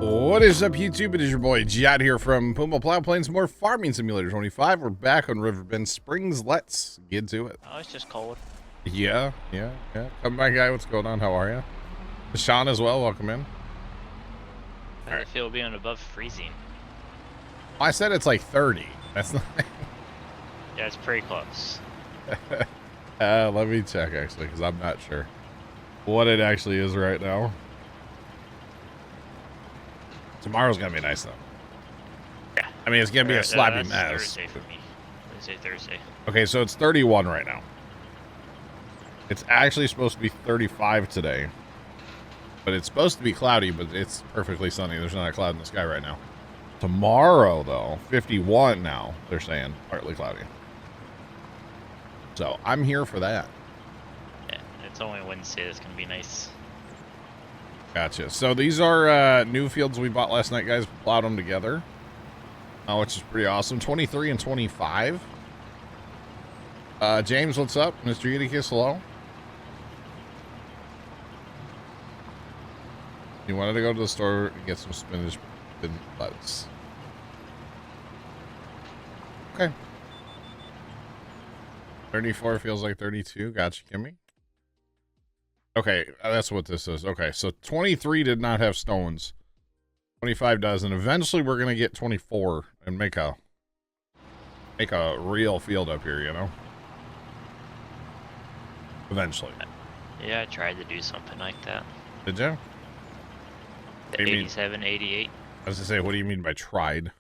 What is up, YouTube? It is your boy Jad here from Puma Plow, playing some more Farming Simulator 25. We're back on Riverbend Springs. Let's get to it. Oh, it's just cold. Yeah. Come by, guy. What's going on? How are you? Sean as well. Welcome in. I feel being above freezing. I said it's like 30. That's not. Yeah, it's pretty close. Let me check actually, because I'm not sure what it actually is right now. Tomorrow's gonna be nice though. Yeah. I mean, it's gonna be a slappy mess. Thursday for me. Thursday. Okay, so it's 31 right now. It's actually supposed to be 35 today. But it's supposed to be cloudy, but it's perfectly sunny. There's not a cloud in the sky right now. Tomorrow, though, 51 now, they're saying. Partly cloudy. So, I'm here for that. Yeah, it's only Wednesday that's going to be nice. Gotcha. So, these are new fields we bought last night, guys. Plowed them together. Which is pretty awesome. 23 and 25. James, what's up? Mr. Eutychus, hello. You wanted to go to the store and get some spinach and lettuce. Okay. 34 feels like 32. Gotcha, Kimmy. Okay, that's what this is. Okay, so 23 did not have stones. 25 does, and eventually we're going to get 24 and make a real field up here, you know? Eventually. Yeah, I tried to do something like that. Did you? The 87, 88. I was going to say, what do you mean by tried?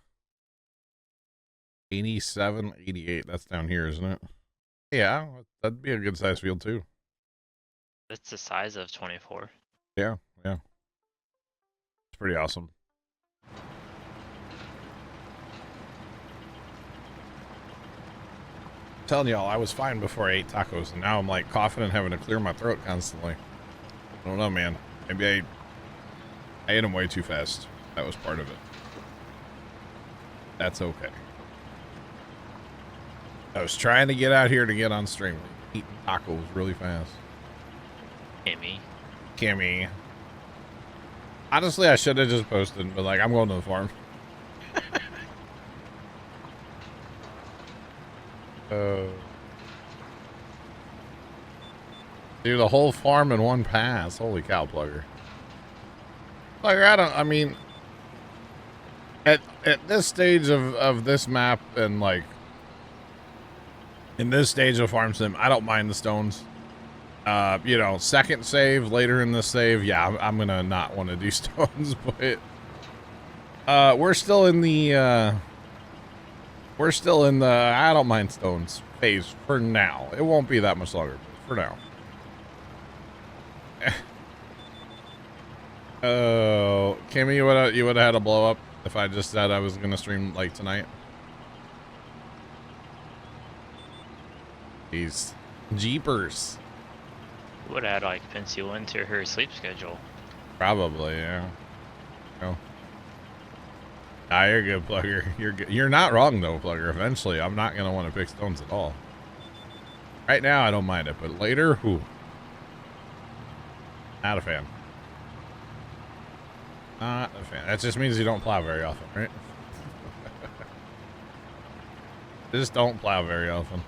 87, 88. That's down here, isn't it? Yeah, that'd be a good size field, too. That's the size of 24. Yeah. It's pretty awesome. I'm telling y'all, I was fine before I ate tacos, and now I'm like coughing and having to clear my throat constantly. I don't know, man. Maybe I ate them way too fast. That was part of it. That's okay. I was trying to get out here to get on stream, eating tacos really fast. Kimmy. Honestly, I should have just posted, but like, I'm going to the farm. Do the whole farm in one pass. Holy cow, Plugger. Plugger, I mean, at this stage of this map and like, in this stage of Farm Sim, I don't mind the stones. You know, second save, later in the save, yeah, I'm gonna not want to do stones, but we're still in the I don't mind stones phase for now. It won't be that much longer, but for now. Oh, Kimmy, you would have had a blow up if I just said I was gonna stream like tonight. These jeepers. Would have had like pencil into her sleep schedule. Probably, yeah. Oh. Ah, you're good, Plugger. You're good. You're not wrong though, Plugger. Eventually, I'm not gonna want to pick stones at all. Right now, I don't mind it, but later, whew. Not a fan. Not a fan. That just means you don't plow very often, right? Just don't plow very often.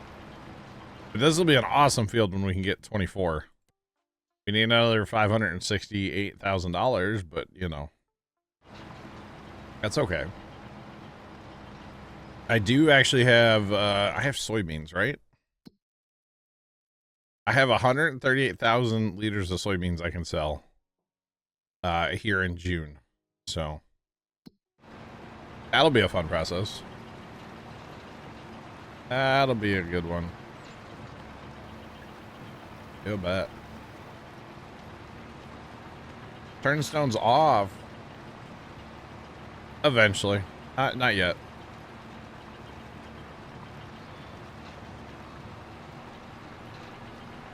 But this will be an awesome field when we can get 24. We need another $568,000, but you know, that's okay. I do actually have, I have soybeans, right? I have 138,000 liters of soybeans I can sell here in June. So that'll be a fun process. That'll be a good one. You bet. Turn stones off. Eventually. Not yet.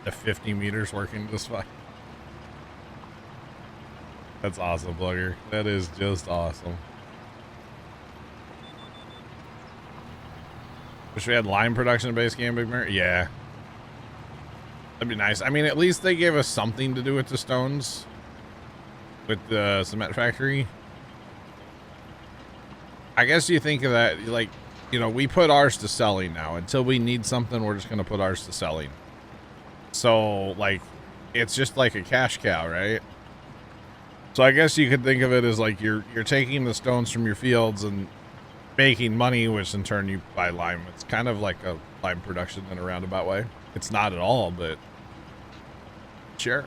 The 50 meters working just fine. That's awesome, Plugger. That is just awesome. Wish we had line production in base game, Big Mary. Yeah. That'd be nice. I mean, at least they gave us something to do with the stones. With the cement factory. I guess you think of that, like, you know, we put ours to selling now. Until we need something, we're just going to put ours to selling. So, like, it's just like a cash cow, right? So I guess you could think of it as like you're taking the stones from your fields and making money, which in turn you buy lime. It's kind of like a lime production in a roundabout way. It's not at all, but sure.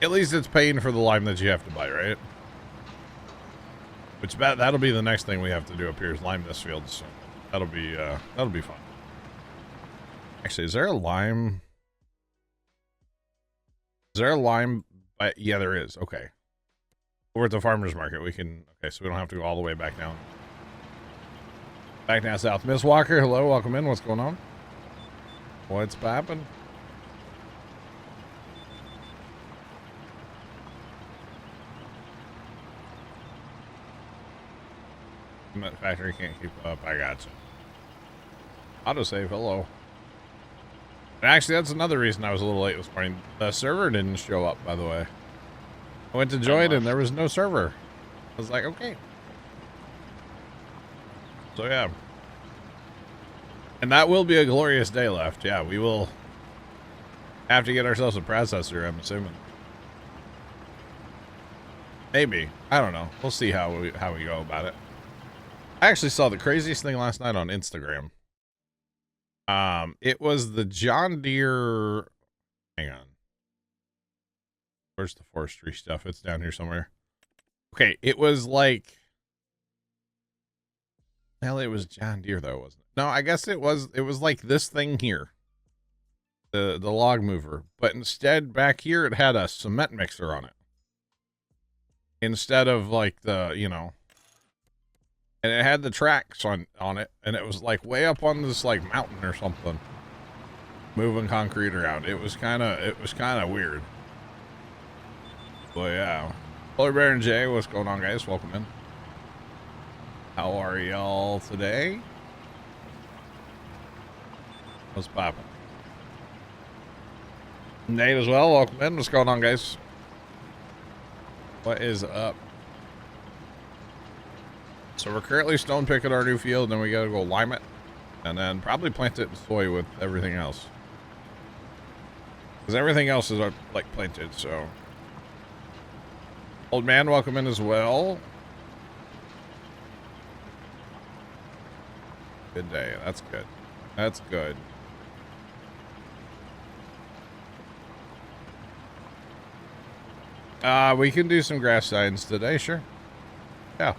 At least it's paying for the lime that you have to buy, right? Which that'll be the next thing we have to do up here is lime this field. So that'll be fun. Actually, is there a lime? Is there a lime? Yeah, there is. Okay. We're at the farmer's market. We can... Okay, so we don't have to go all the way back down. Back down south. Miss Walker, hello. Welcome in. What's going on? What's poppin'? Factory can't keep up. I gotcha. Autosave, hello. And actually, that's another reason I was a little late this morning. The server didn't show up, by the way. I went to join and there was no server. I was like, okay. So, yeah. And that will be a glorious day left. Yeah, we will have to get ourselves a processor, I'm assuming. Maybe. I don't know. We'll see how we go about it. I actually saw the craziest thing last night on Instagram. It was the John Deere. Hang on. Where's the forestry stuff? It's down here somewhere. Okay, it was like. Well, it was John Deere though, wasn't it? No, I guess it was. It was like this thing here. The log mover, but instead back here it had a cement mixer on it. Instead of like the, you know. And it had the tracks on it, and it was like way up on this like mountain or something, moving concrete around. It was kind of weird. But yeah, Polar Bear and Jay, what's going on, guys? Welcome in. How are y'all today? What's poppin'? Nate as well. Welcome in. What's going on, guys? What is up? So we're currently stone picking our new field, and then we gotta go lime it, and then probably plant it in soy with everything else. Because everything else is like planted, so. Old man, welcome in as well. Good day. That's good. That's good. We can do some grass signs today, sure. Yeah.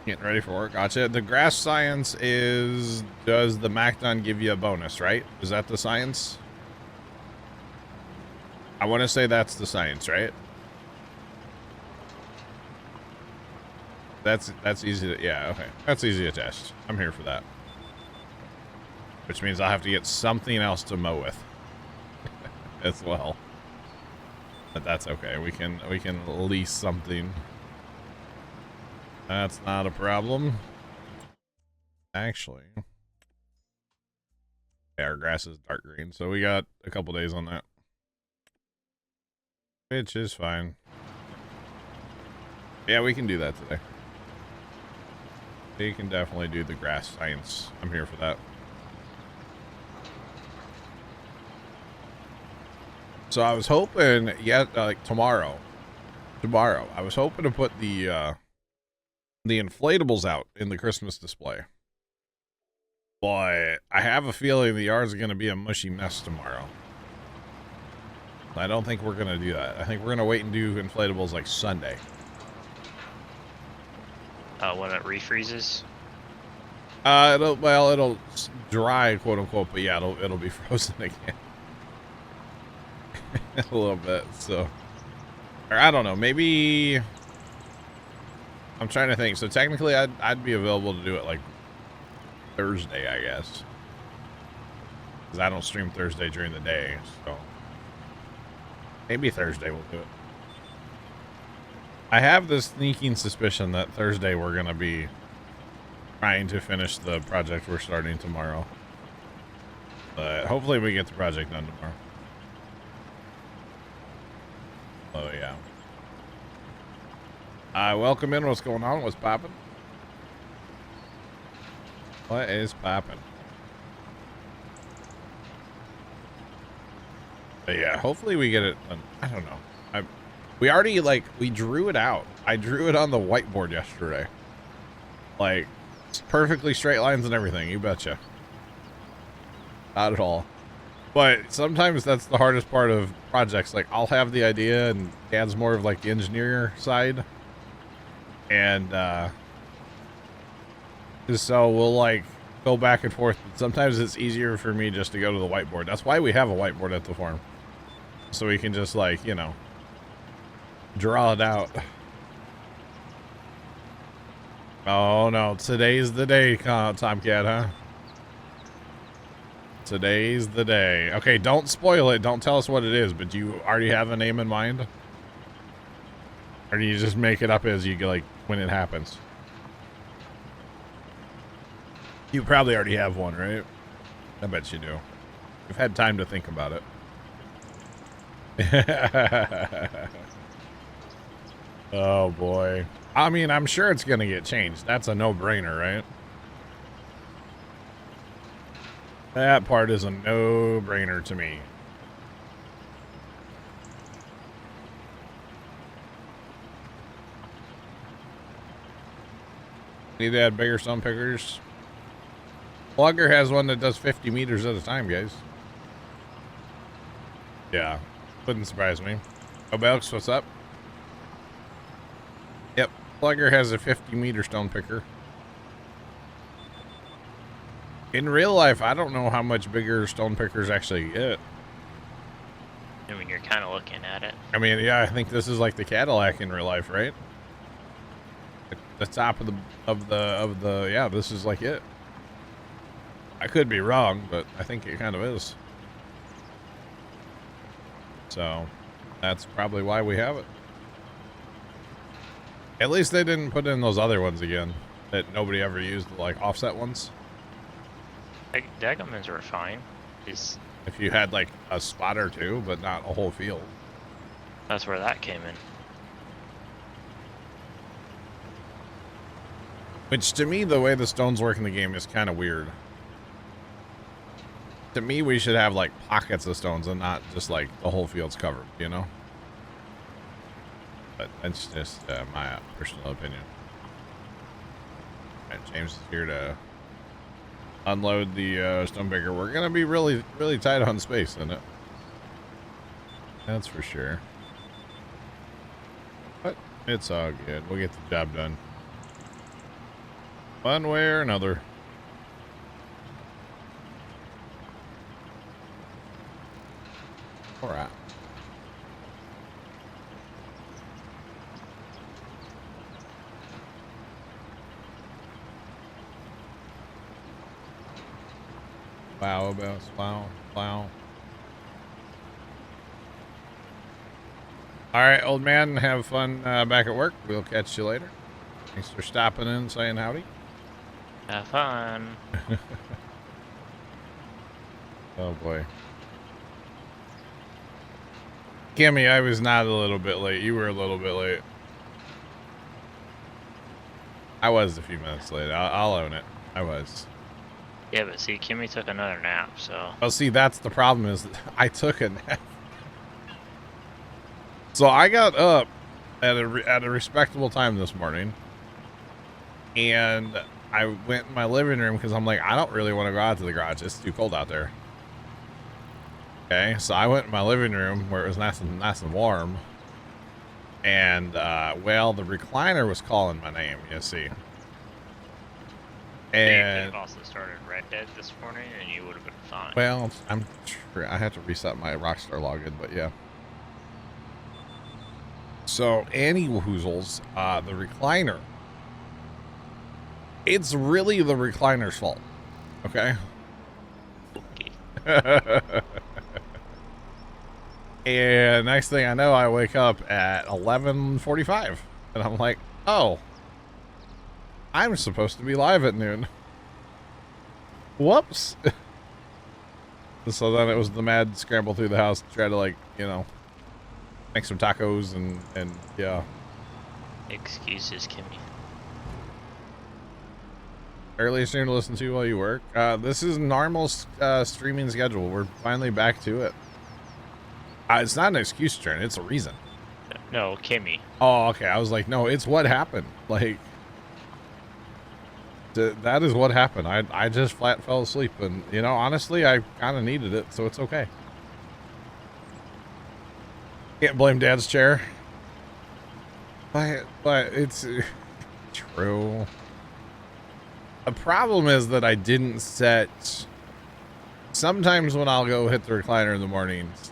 Getting ready for work. Gotcha. The grass science is, does the MacDon give you a bonus, right? Is that the science? I want to say that's the science, right? That's easy to, yeah, okay. That's easy to test. I'm here for that. Which means I'll have to get something else to mow with as well. But that's okay. We can lease something. That's not a problem. Actually. Yeah, our grass is dark green, so we got a couple days on that. Which is fine. Yeah, we can do that today. We can definitely do the grass science. I'm here for that. So I was hoping, yeah, like tomorrow, I was hoping to put the inflatables out in the Christmas display. But I have a feeling the yard's going to be a mushy mess tomorrow. I don't think we're going to do that. I think we're going to wait and do inflatables like Sunday. When it refreezes? It'll dry, quote unquote, but yeah, it'll be frozen again. A little bit, so. Or I don't know, maybe. I'm trying to think. So technically, I'd be available to do it like Thursday, I guess, because I don't stream Thursday during the day. So maybe Thursday we'll do it. I have this sneaking suspicion that Thursday we're gonna be trying to finish the project we're starting tomorrow. But hopefully we get the project done tomorrow. Oh yeah. Welcome in. What's going on? What's popping? What is popping? But yeah, hopefully we get it. I don't know. We already, like, we drew it out. I drew it on the whiteboard yesterday. Like, perfectly straight lines and everything. You betcha. Not at all. But sometimes that's the hardest part of projects. Like, I'll have the idea and Dad's more of like the engineer side. And so we'll like go back and forth. Sometimes it's easier for me just to go to the whiteboard. That's why we have a whiteboard at the farm. So we can just, like, you know, draw it out. Oh no, today's the day, Tomcat, huh? Today's the day. Okay, don't spoil it. Don't tell us what it is, but do you already have a name in mind? Or do you just make it up as you go, like, when it happens? You probably already have one, right? I bet you do. You've had time to think about it. Oh boy. I mean, I'm sure it's gonna get changed. That's a no-brainer, right? That part is a no-brainer to me. Need to add bigger stone pickers. Plugger has one that does 50 meters at a time, guys. Yeah, wouldn't surprise me. Oh, Belks, what's up? Yep, Plugger has a 50-meter stone picker. In real life, I don't know how much bigger stone pickers actually get. I mean, you're kind of looking at it. I mean, yeah, I think this is like the Cadillac in real life, right? The top of the yeah, this is like it. I could be wrong, but I think it kind of is. So that's probably why we have it. At least they didn't put in those other ones again that nobody ever used, like offset ones. Dagomans were fine. Just If you had like a spot or two, but not a whole field. that's where that came in. Which to me, the way the stones work in the game is kind of weird. To me, we should have like pockets of stones and not just like the whole field's covered, you know? But that's just my personal opinion. All right, James is here to unload the stone picker. We're gonna be really tight on space in it. That's for sure. But it's all good. We'll get the job done. One way or another. All right. Wow, bells, wow, wow. All right, old man, have fun back at work. We'll catch you later. Thanks for stopping in and saying howdy. Have fun. Oh boy. Kimmy, I was not a little bit late. You were a little bit late. I was a few minutes late. I'll own it. I was. Yeah, but see, Kimmy took another nap, so. Well, see, that's the problem is that I took a nap. So I got up at a respectable time this morning, and I went in my living room because I'm like, I don't really want to go out to the garage. It's too cold out there. Okay, so I went in my living room where it was nice and warm, and well, the recliner was calling my name. You see. And you could have also started Red Dead this morning, and you would have been fine. Well, I have to reset my Rockstar login, but yeah. So, Annie Woozles, the recliner. It's really the recliner's fault. Okay? Okay. And next thing I know, I wake up at 11:45. And I'm like, oh. I'm supposed to be live at noon. Whoops. So then it was the mad scramble through the house to try to, like, you know, make some tacos and yeah. Excuses, Kimmy. Early stream to listen to while you work. This is normal streaming schedule. We're finally back to it. It's not an excuse, Trent. It's a reason. No, Kimmy. Oh, okay. I was like, no, it's what happened. Like, that is what happened. I just flat fell asleep, and you know, honestly, I kind of needed it, so it's okay. Can't blame Dad's chair. But it's true. The problem is that I didn't set. Sometimes when I'll go hit the recliner in the mornings,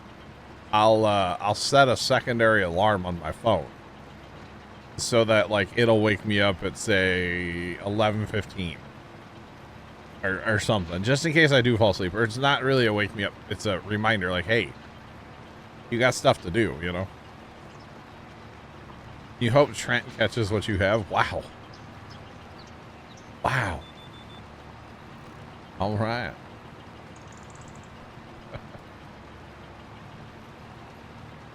I'll set a secondary alarm on my phone so that like it'll wake me up at say 11:15 or something, just in case I do fall asleep. Or it's not really a wake me up; it's a reminder, like, hey, you got stuff to do, you know. You hope Trent catches what you have. Wow. Wow. All right.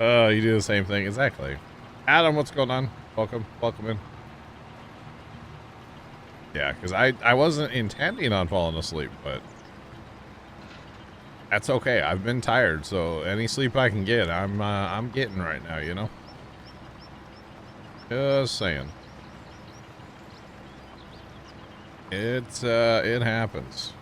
You do the same thing. Exactly. Adam, what's going on? Welcome in. Yeah, because I wasn't intending on falling asleep, but that's okay. I've been tired, so any sleep I can get, I'm getting right now, you know? Just saying. It happens.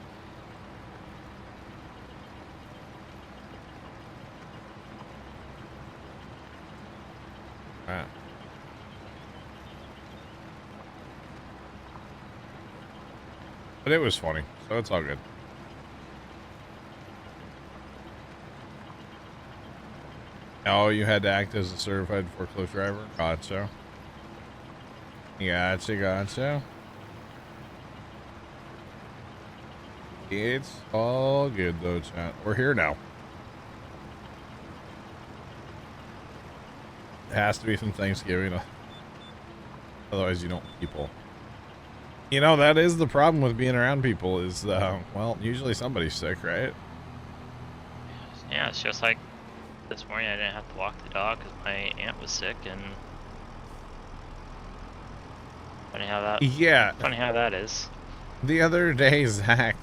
All right. But it was funny, so it's all good. Oh, you had to act as a certified forklift driver? Gotcha. Gotcha. It's all good though, chat. We're here now. It has to be from Thanksgiving. Otherwise you don't people. You know, that is the problem with being around people is, well, usually somebody's sick, right? Yeah, it's just like this morning I didn't have to walk the dog because my aunt was sick, and funny how that is. The other day, Zach,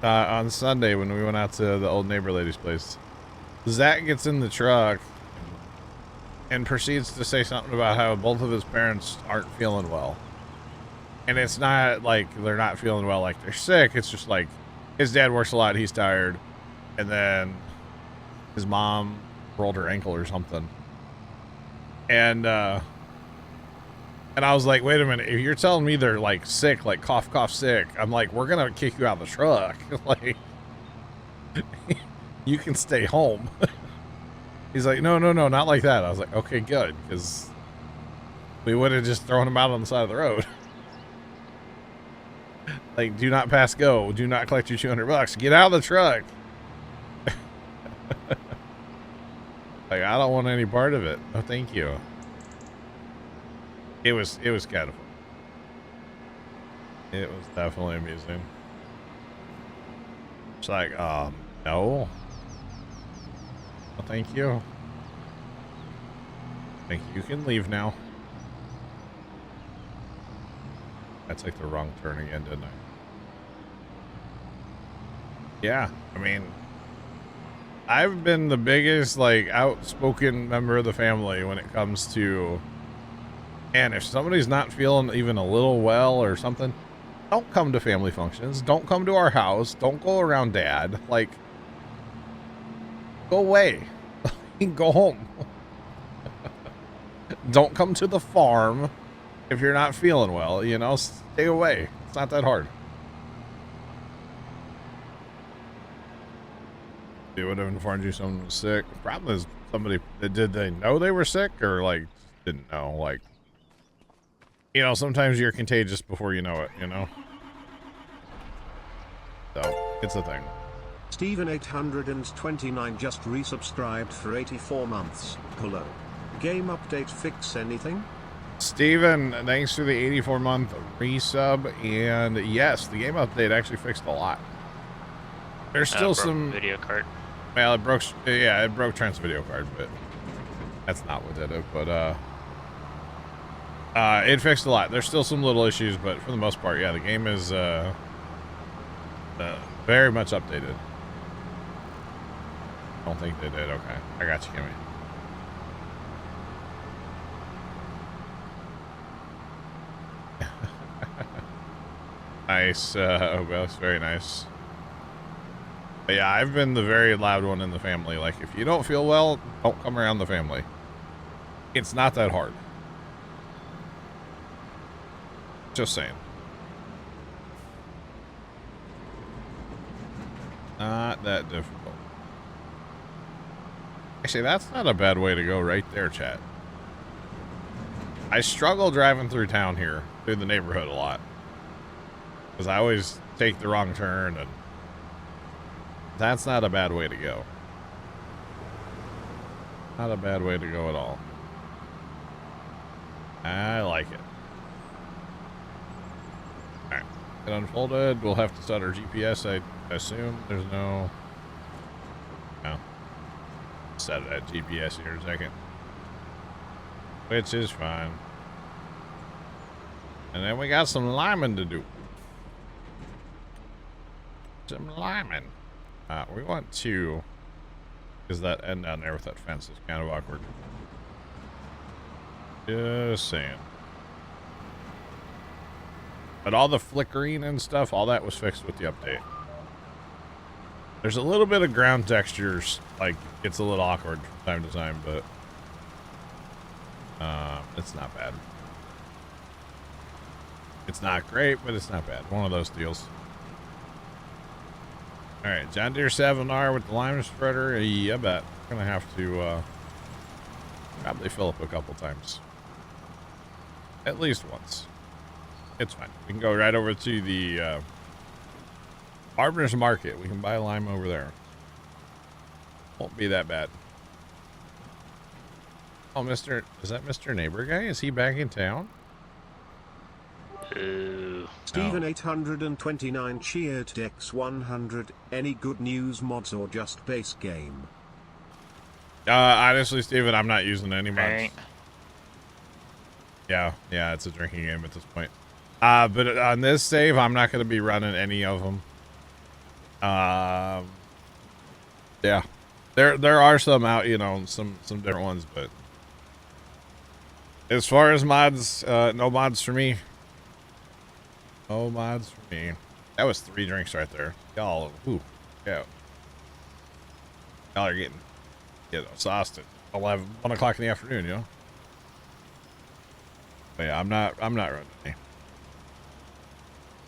on Sunday when we went out to the old neighbor lady's place, Zach gets in the truck and proceeds to say something about how both of his parents aren't feeling well. And it's not like they're not feeling well, like they're sick. It's just like his dad works a lot, he's tired, and then his mom rolled her ankle or something. And I was like, wait a minute, if you're telling me they're like sick, like cough, cough, sick, I'm like, we're gonna kick you out of the truck. Like, you can stay home. He's like, no, not like that. I was like, okay, good, because we would have just thrown him out on the side of the road. Like, do not pass go. Do not collect your $200. Get out of the truck. Like, I don't want any part of it. No, thank you. It was kind of fun. It was definitely amusing. It's like, no. Well, thank you. Thank you. You can leave now. I took the wrong turn again, didn't I? Yeah, I mean, I've been the biggest, like, outspoken member of the family when it comes to, and if somebody's not feeling even a little well or something, don't come to family functions. Don't come to our house. Don't go around Dad. Like, go away. Go home. Don't come to the farm if you're not feeling well, you know, stay away. It's not that hard. They would have informed you someone was sick. The problem is somebody, did they know they were sick or like didn't know? Like, you know, sometimes you're contagious before you know it, you know? So, it's a thing. Steven829 just resubscribed for 84 months. Plow. Game update fix anything? Steven, thanks for the 84-month resub. And yes, the game update actually fixed a lot. There's still some video card. Well, it broke. Yeah, it broke Trent's video card, but that's not what did it. But It fixed a lot. There's still some little issues, but for the most part, yeah, the game is very much updated. I don't think they did. Okay, I got you, Kimmy. Nice, Obelix, very nice. But yeah, I've been the very loud one in the family. Like, if you don't feel well, don't come around the family. It's not that hard. Just saying. Not that difficult. Actually, that's not a bad way to go right there, chat. I struggle driving through town here, through the neighborhood a lot. Because I always take the wrong turn, and that's not a bad way to go. Not a bad way to go at all. I like it. Alright. It unfolded. We'll have to set our GPS, I assume. There's no... No. Set that GPS here in a second. Which is fine. And then we got some liming to do. Some liming. We want to... Because that end down there with that fence is kind of awkward. Just saying. But all the flickering and stuff, all that was fixed with the update. There's a little bit of ground textures, like, it's a little awkward from time to time, but it's not bad. It's not great, but it's not bad. One of those deals. Alright, John Deere 7R with the lime spreader. Yeah, I bet. Gonna have to probably fill up a couple times. At least once. It's fine. We can go right over to the farmer's market. We can buy lime over there. Won't be that bad. Oh, is that Mr. Neighbor Guy? Is he back in town? Stephen 829 cheered Dex 100. Any good news mods or just base game? Honestly, Steven, I'm not using any mods. Right. Yeah, it's a drinking game at this point. But on this save, I'm not going to be running any of them. Yeah, there are some out, you know, some different ones, but as far as mods, no mods for me. No mods for me. That was 3 drinks right there. Y'all, ooh, yeah. Y'all are getting, you know, sauced at 1 o'clock in the afternoon, you know. But yeah, I'm not running any.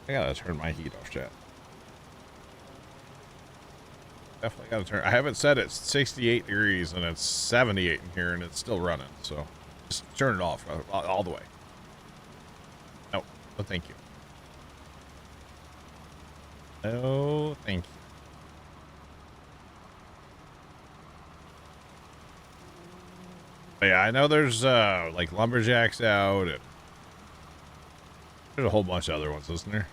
I gotta turn my heat off, chat. Definitely gotta turn. I have it set at 68 degrees and it's 78 in here and it's still running. So just turn it off all the way. No, no, thank you. No, thank you. But yeah, I know there's like lumberjacks out and there's a whole bunch of other ones, isn't there?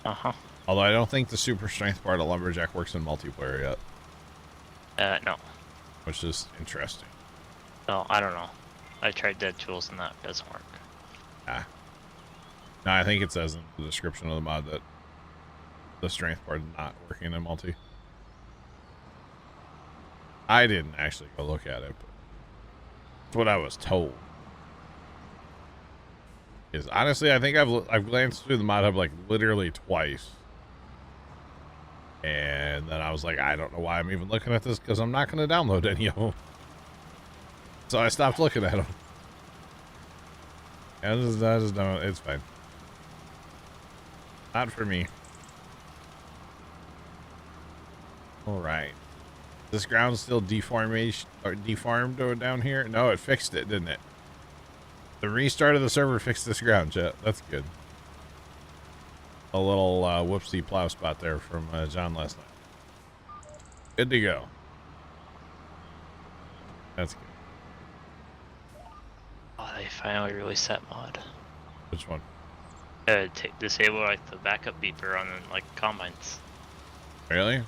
Uh-huh. Although I don't think the super strength part of lumberjack works in multiplayer yet. No. Which is interesting. No, I don't know. I tried dead tools and that doesn't work. Ah. No, I think it says in the description of the mod that the strength part is not working in multi. I didn't actually go look at it, but it's what I was told. Is honestly, I think I've glanced through the mod hub like literally twice. And then I was like, I don't know why I'm even looking at this because I'm not going to download any of them. So I stopped looking at them. I just don't. It's fine. Not for me. All right. This ground's still deformed down here? No, it fixed it, didn't it? The restart of the server fixed this ground, chat. That's good. A little whoopsie plow spot there from John last night. Good to go. That's good. Oh, they finally released that mod. Which one? Disable like the backup beeper on like combines. Really?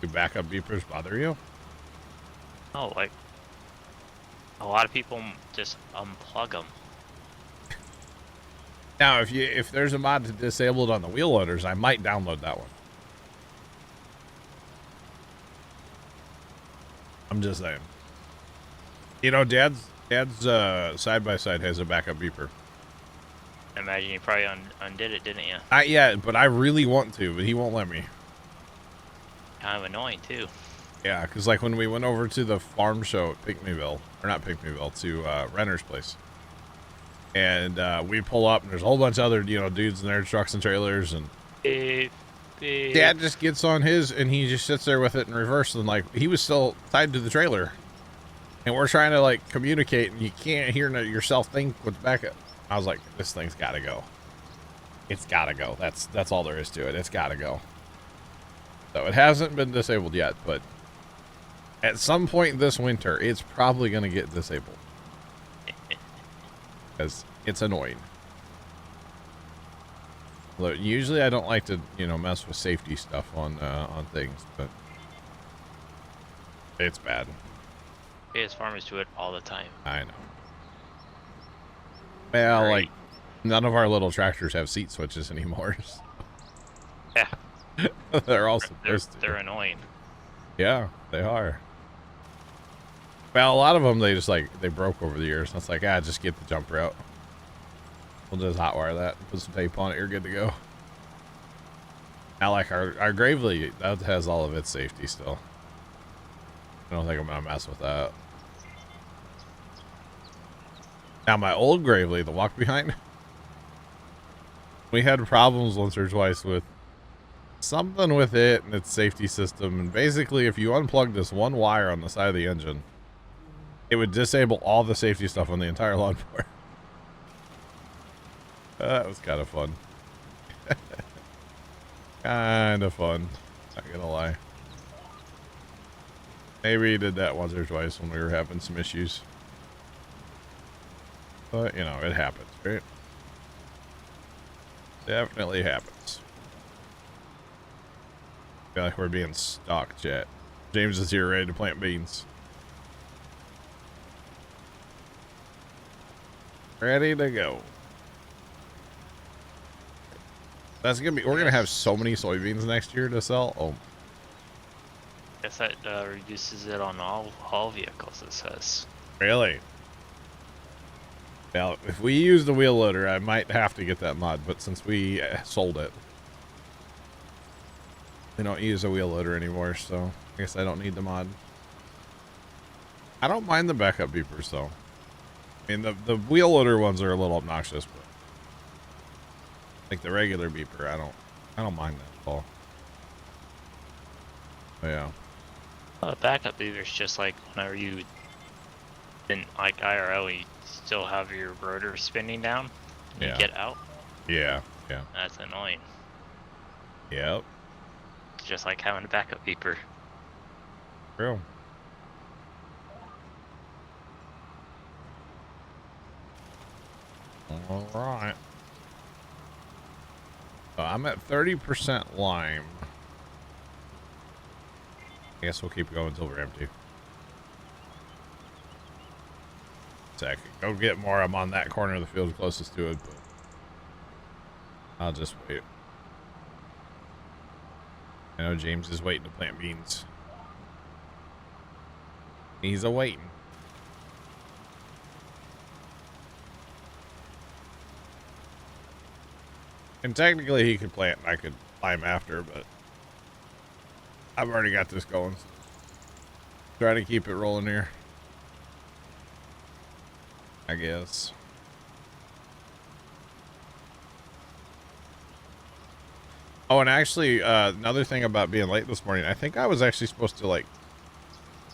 Do backup beepers bother you? Oh, like A lot of people just unplug them. Now, if there's a mod to disable it on the wheel loaders, I might download that one. I'm just saying. You know, Dad's side by side has a backup beeper. I imagine you probably undid it, didn't you? Not yet, but I really want to, but he won't let me. Kind of annoying too. Yeah, because like when we went over to the farm show at Pinkneyville, or not Pinkneyville, to Renner's place, and we pull up and there's a whole bunch of other dudes in their trucks and trailers, and Dad just gets on his and he just sits there with it in reverse, and like he was still tied to the trailer, and we're trying to like communicate, and you can't hear yourself think what's back up. I was like, this thing's got to go. It's got to go. That's all there is to it. It's got to go. So it hasn't been disabled yet, but at some point this winter, it's probably going to get disabled. Because it's annoying. Although usually I don't like to, mess with safety stuff on things, but it's bad. Yes, farmers do it all the time. I know. Well, Great. like, none of our little tractors have seat switches anymore. So. Yeah. They're all supposed to. They're annoying. Yeah, they are. Well, a lot of them, they broke over the years. It's like, just get the jumper out. We'll just hotwire that, put some tape on it, you're good to go. Now, like, our Gravely, that has all of its safety still. I don't think I'm going to mess with that. Now, my old Gravely, the walk behind, we had problems once or twice with something with it and its safety system. And basically, if you unplug this one wire on the side of the engine, it would disable all the safety stuff on the entire lawnmower. That was kind of fun. Kind of fun. Not gonna lie. Maybe he did that once or twice when we were having some issues. But, it happens, right? Definitely happens. I feel like we're being stalked, chat. James is here ready to plant beans. Ready to go. That's gonna be. We're gonna have so many soybeans next year to sell. Oh, Guess that reduces it on all vehicles. It says. really? Now, if we use the wheel loader, I might have to get that mod. But since we sold it, we don't use a wheel loader anymore. So I guess I don't need the mod. I don't mind the backup beepers though. I mean, the wheel loader ones are a little obnoxious, but like the regular beeper, I don't mind that at all. But yeah. Well, the backup beaver's just like whenever you didn't like IRL, you still have your rotor spinning down. And Yeah. You get out. Yeah. Yeah. That's annoying. Yep. It's just like having a backup beeper. True. All right. So I'm at 30% lime. I guess we'll keep going until we're empty. Second, go get more. I'm on that corner of the field closest to it, but I'll just wait. I know James is waiting to plant beans. He's a-waiting. And technically he could plant and I could climb after, but I've already got this going. So try to keep it rolling here, I guess. Oh, and actually, another thing about being late this morning, I think I was actually supposed to, like,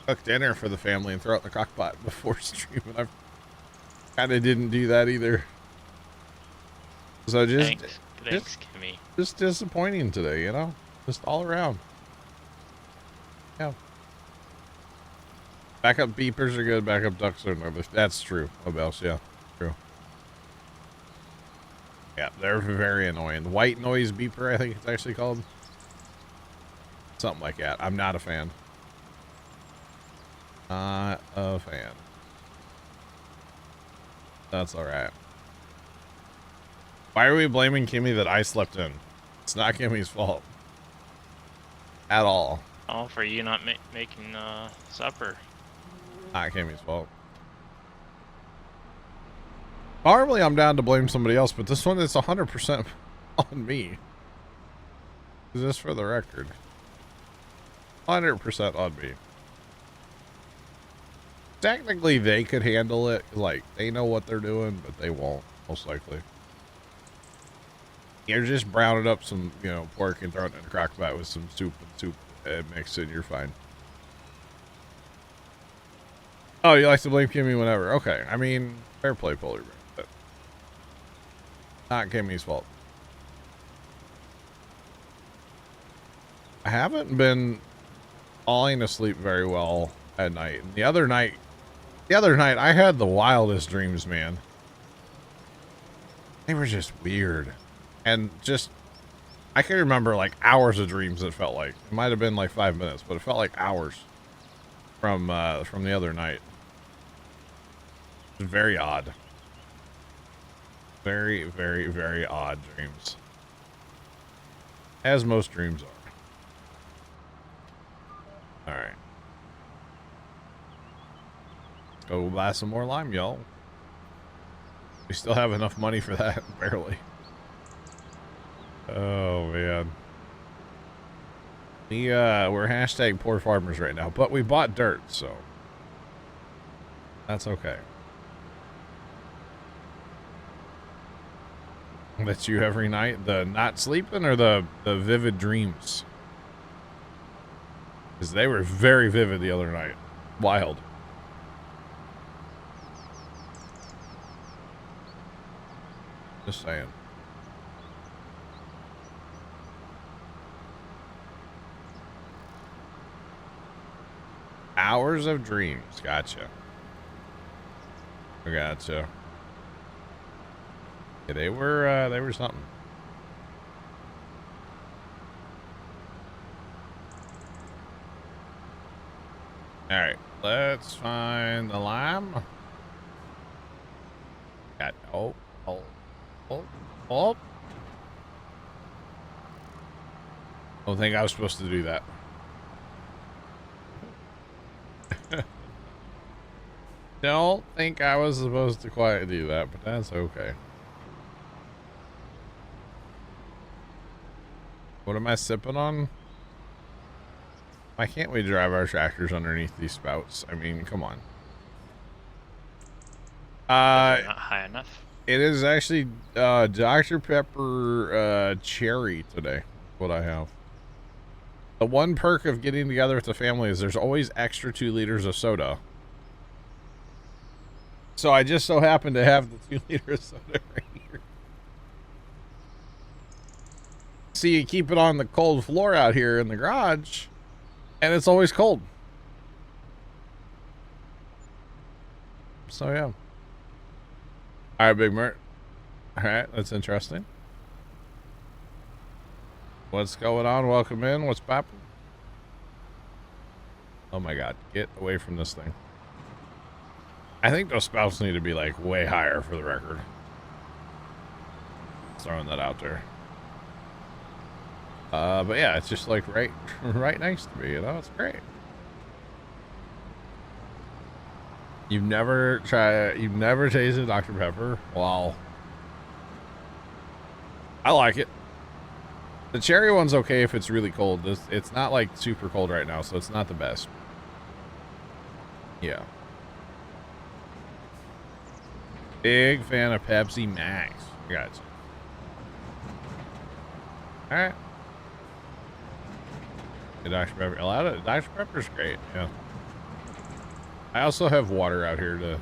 cook dinner for the family and throw it in the crock pot before stream, and I kind of didn't do that either. So Thanks, Kimmy. just disappointing today, just all around. Yeah. Backup beepers are good. Backup ducks are another. That's true. What else? Yeah, true. Yeah, they're very annoying. White noise beeper, I think it's actually called. Something like that. I'm not a fan. Not a fan. That's all right. Why are we blaming Kimmy that I slept in? It's not Kimmy's fault. At all. Oh, for you not making supper. Not Kimmy's fault. Normally I'm down to blame somebody else, but this one is 100% on me. Just for the record. 100% on me. Technically, they could handle it. Like, they know what they're doing, but they won't, most likely. You're just browning up some, you know, pork and throwing it in a crock pot with some soup and mix it, you're fine. Oh, you like to blame Kimmy whenever. Okay, I mean, fair play, Polar Bear. But not Kimmy's fault. I haven't been falling asleep very well at night. And the other night I had the wildest dreams, man. They were just weird. And just, I can remember like hours of dreams it felt like. It might have been like 5 minutes, but it felt like hours from the other night. It was very odd. Very, very, very odd dreams. As most dreams are. Alright. Let's go buy some more lime, y'all. We still have enough money for that, barely. Oh, man. We're hashtag poor farmers right now, but we bought dirt, so that's okay. That's you every night? The not sleeping or the vivid dreams? Because they were very vivid the other night. Wild. Just saying. Hours of dreams. Gotcha. Gotcha. Yeah, they were something. All right, let's find the lime. Got oh. Don't think I was supposed to do that. Don't think I was supposed to quite do that, but that's okay. What am I sipping on? Why can't we drive our tractors underneath these spouts? I mean, come on. Not high enough. It is actually Dr. Pepper cherry today. What I have. The one perk of getting together with the family is there's always extra 2 liters of soda. So I just so happen to have the 2 liters of soda right here. So you keep it on the cold floor out here in the garage, and it's always cold. So yeah. All right, Big Mert. All right, that's interesting. What's going on? Welcome in. What's poppin'? Oh my God, get away from this thing. I think those spouts need to be like way higher for the record. Throwing that out there. But yeah, it's just like right next to me, you know, it's great. You've never tasted Dr. Pepper? Wow. I like it. The cherry one's okay if it's really cold. It's not like super cold right now, so it's not the best. Yeah. Big fan of Pepsi Max. Gotcha. Alright. Dr. Pepper. A lot of Dr. Pepper's great, yeah. I also have water out here to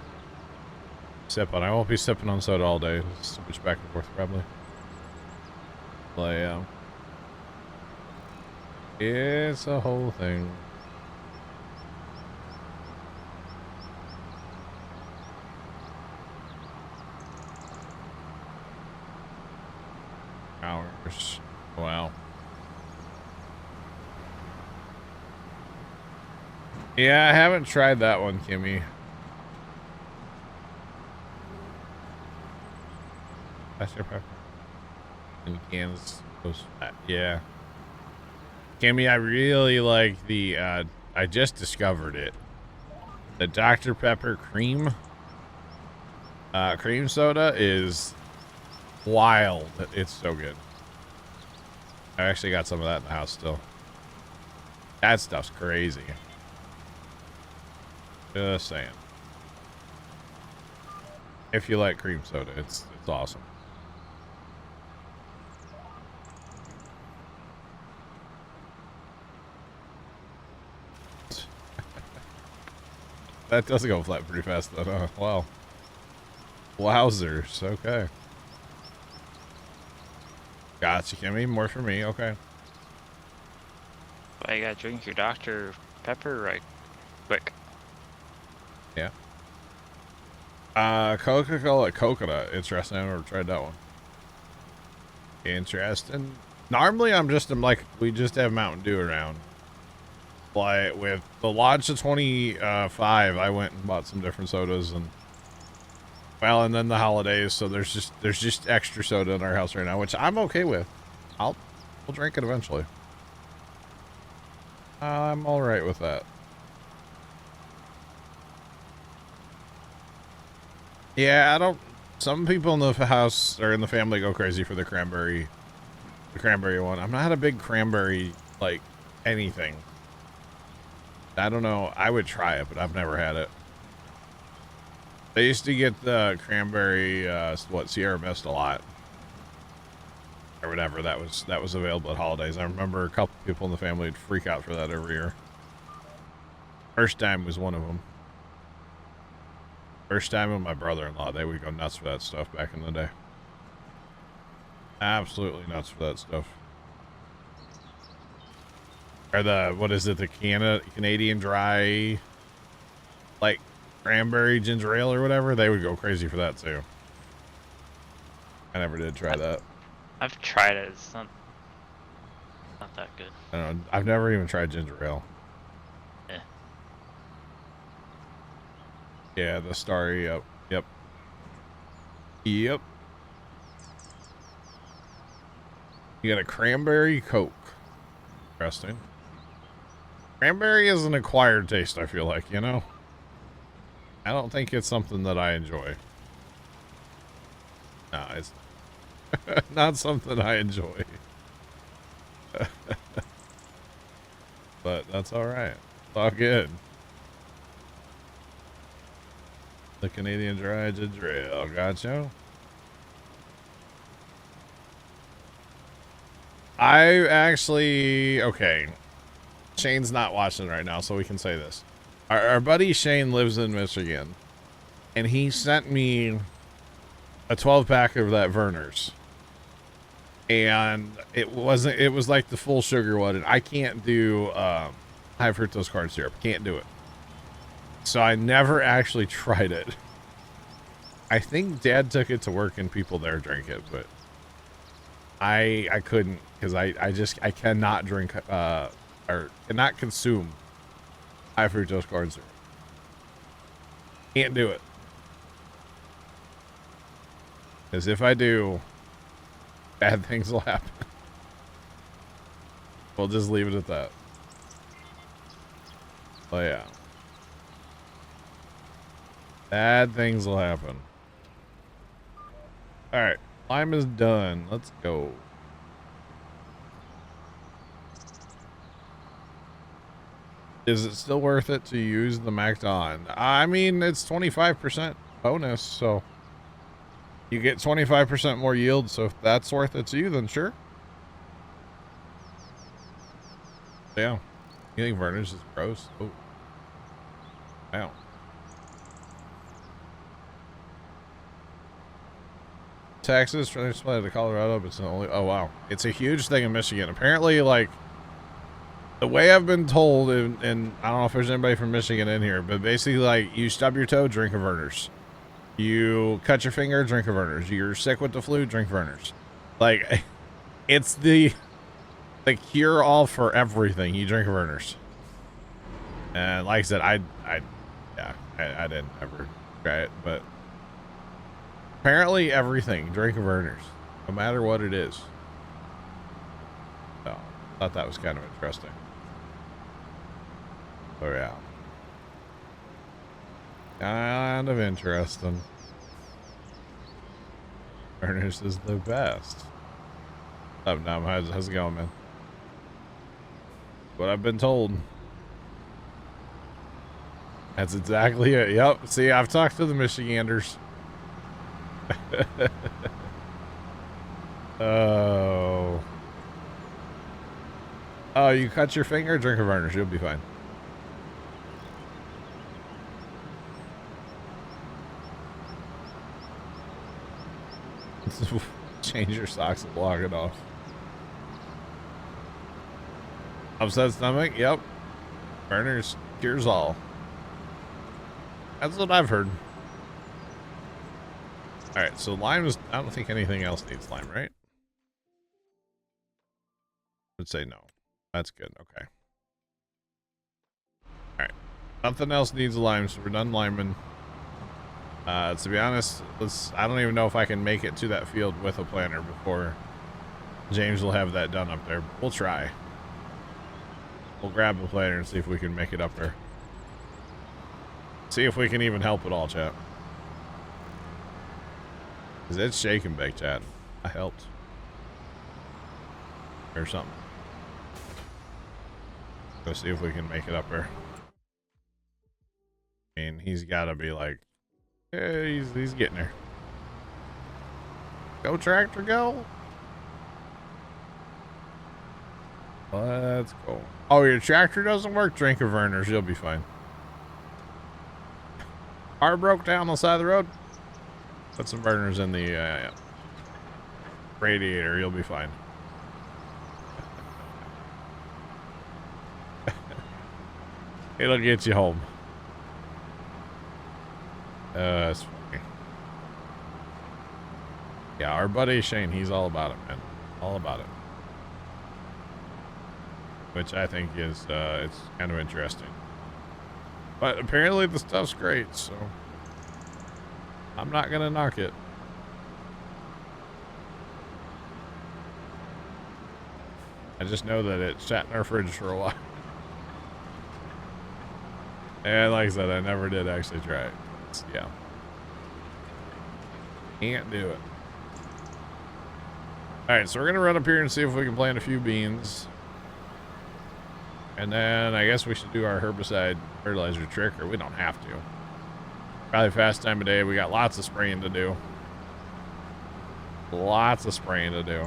sip on. I won't be sipping on soda all day. Just switch back and forth probably. But yeah. It's a whole thing. Hours. Wow. Yeah, I haven't tried that one, Kimmy. Dr. Pepper. In cans. Yeah. Kimmy, I really like the, I just discovered it. The Dr. Pepper cream soda is wild. It's so good. I actually got some of that in the house still. That stuff's crazy. Just saying. If you like cream soda, it's awesome. That does go flat pretty fast though, huh? Wow. Wowzers. Okay. Gotcha, Kimmy. More for me. Okay. Well, you gotta drink your Dr. Pepper right quick. Yeah. Coca-Cola coconut. Interesting. I've never tried that one. Interesting. Normally, I'm like, we just have Mountain Dew around. Like, with the launch of 25, I went and bought some different sodas and, well, and then the holidays, so there's just extra soda in our house right now, which I'm okay with. We'll drink it eventually. I'm all right with that. Yeah, I don't. Some people in the house or in the family go crazy for the cranberry one. I'm not a big cranberry like anything. I don't know. I would try it, but I've never had it. They used to get the cranberry, Sierra Mist a lot, or whatever. That was available at holidays. I remember a couple people in the family would freak out for that every year. First time was one of them. First time with my brother-in-law, they would go nuts for that stuff back in the day. Absolutely nuts for that stuff. Or the, what is it, the Canadian Dry, like, cranberry ginger ale or whatever? They would go crazy for that, too. I never did try that. I've tried it. It's not that good. I don't know. I've never even tried ginger ale. Yeah. Yeah, the Starry, yep. Yep. Yep. You got a cranberry Coke. Interesting. Cranberry is an acquired taste, I feel like, you know? I don't think it's something that I enjoy. No, it's not something I enjoy. But that's alright. It's all good. The Canadian Dry Ginger Ale. Gotcha. I actually... Okay. Shane's not watching right now, so we can say this. Our buddy Shane lives in Michigan, and he sent me a 12-pack of that Verner's. And it was like the full sugar one, and I can't do high fructose corn syrup. Can't do it. So I never actually tried it. I think Dad took it to work and people there drank it, but I couldn't, because I cannot drink or cannot consume high fructose corn syrup. Can't do it. Because if I do, bad things will happen. We'll just leave it at that. Oh yeah. Bad things will happen. Alright. Lime is done. Let's go. Is it still worth it to use the Macked On? I mean, it's 25% bonus, so you get 25% more yield, so if that's worth it to you, then sure. Yeah. You think Verner's is gross? Oh. Wow. Texas transplanted to Colorado, but it's only... Oh, wow. It's a huge thing in Michigan. Apparently, like, the way I've been told, and I don't know if there's anybody from Michigan in here, but basically, like, you stub your toe, drink a Verner's. You cut your finger, drink a Verner's. You're sick with the flu, drink Verner's. Like, it's the cure-all for everything. You drink a Verner's. And like I said, I didn't ever try it, but Apparently everything, drink of earners, no matter what it is. So, thought that was kind of interesting. Oh yeah. Kind of interesting. Earners is the best. Oh, no, how's it going, man? What I've been told. That's exactly it. Yep. See, I've talked to the Michiganders. Oh. Oh, you cut your finger? Drink of earners. You'll be fine. Change your socks and block it off. Upset stomach? Yep. Burners cures all. That's what I've heard. Alright, so lime is... I don't think anything else needs lime, right? I'd say no. That's good. Okay. Alright. Nothing else needs lime, so we're done liming. To be honest, I don't even know if I can make it to that field with a planter before James will have that done up there. We'll try. We'll grab the planter and see if we can make it up there. See if we can even help at all, chat. Because it's shake and bake, chat. I helped. Or something. Go see if we can make it up there. I mean, he's got to be like, yeah, he's getting there. Go, tractor, go. Let's go. Oh, your tractor doesn't work? Drink of earners. You'll be fine. Car broke down on the side of the road. Put some burners in the radiator. You'll be fine. It'll get you home. It's funny. Yeah, our buddy Shane, he's all about it, man. All about it. Which I think is, it's kind of interesting. But apparently the stuff's great, so I'm not gonna knock it. I just know that it sat in our fridge for a while. And like I said, I never did actually try it. Yeah. Can't do it. Alright, so we're gonna run up here and see if we can plant a few beans. And then I guess we should do our herbicide fertilizer trick, or we don't have to. Probably fast time of day. We got lots of spraying to do. Lots of spraying to do.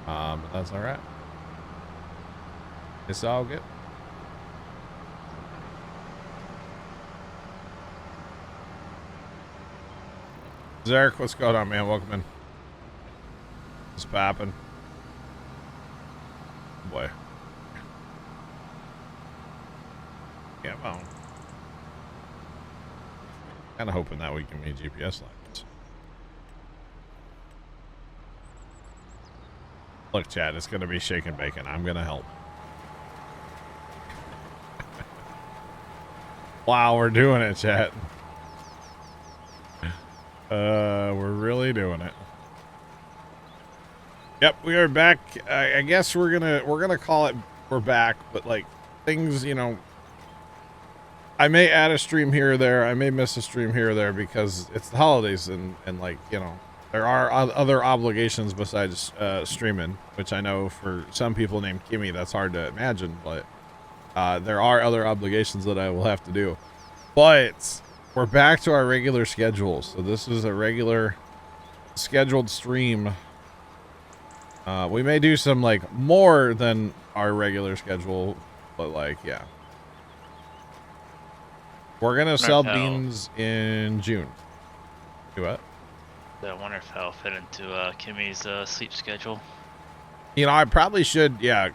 But that's alright. It's all good. Zarek, what's going on, man? Welcome in. It's popping. Boy. Yeah, well. Kind of hoping that we can meet GPS lines. Look, Chad, it's going to be shake and bacon. I'm going to help. Wow, we're doing it, Chad. We're really doing it. Yep, we are back. I guess we're gonna call it we're back, but like things, you know, I may add a stream here or there. I may miss a stream here or there because it's the holidays and like, you know, there are other obligations besides streaming, which I know for some people named Kimmy, that's hard to imagine, but there are other obligations that I will have to do. But we're back to our regular schedule. So this is a regular scheduled stream. We may do some like more than our regular schedule, but like, yeah. We're gonna sell beans in June. Do what? I wonder if that'll fit into Kimmy's sleep schedule. You know, I probably should, yeah,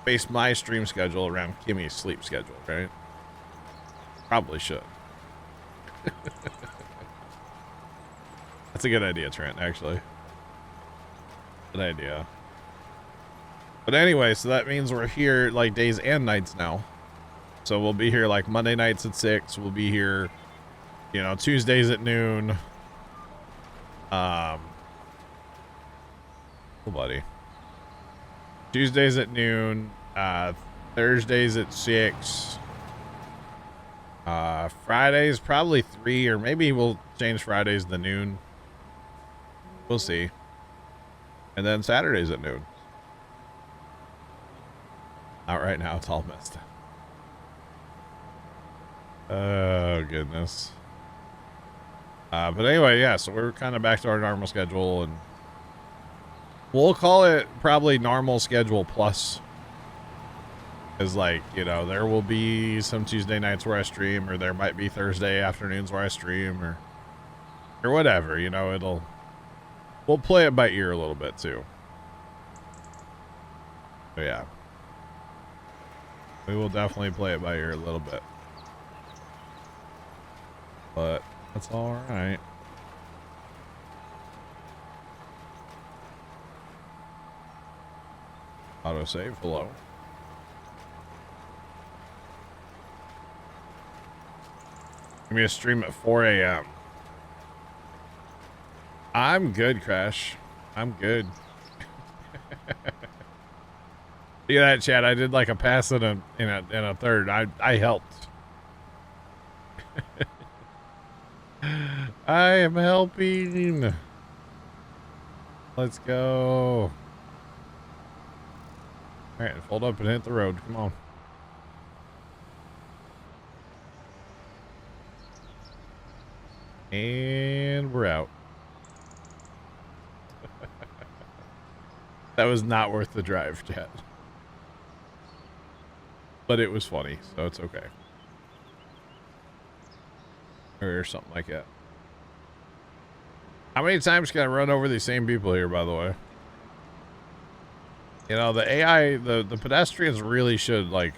base my stream schedule around Kimmy's sleep schedule, right? Probably should. That's a good idea, Trent, actually. Good idea. But anyway, so that means we're here like days and nights now. So we'll be here like Monday nights at 6. We'll be here You know, Tuesdays at noon. Oh, buddy. Tuesdays at noon. Thursdays at 6. Fridays probably 3, or maybe we'll change Fridays to noon. We'll see. And then Saturdays at noon. Not right now, it's all messed up. Oh, goodness. But anyway, yeah, so we're kind of back to our normal schedule, and we'll call it probably normal schedule plus. Is like, you know, there will be some Tuesday nights where I stream, or there might be Thursday afternoons where I stream, or whatever, you know, we'll play it by ear a little bit too. But yeah. We will definitely play it by ear a little bit. But that's all right. Autosave, hello. Give me a stream at 4 a.m. I'm good, Crash. I'm good. Look at that, chat. I did like a pass in a third. I helped. I am helping. Let's go. All right, fold up and hit the road. Come on. And we're out. That was not worth the drive, chat. But it was funny, so it's okay. Or something like that. How many times can I run over these same people here, by the way? You know, the AI, the pedestrians really should, like,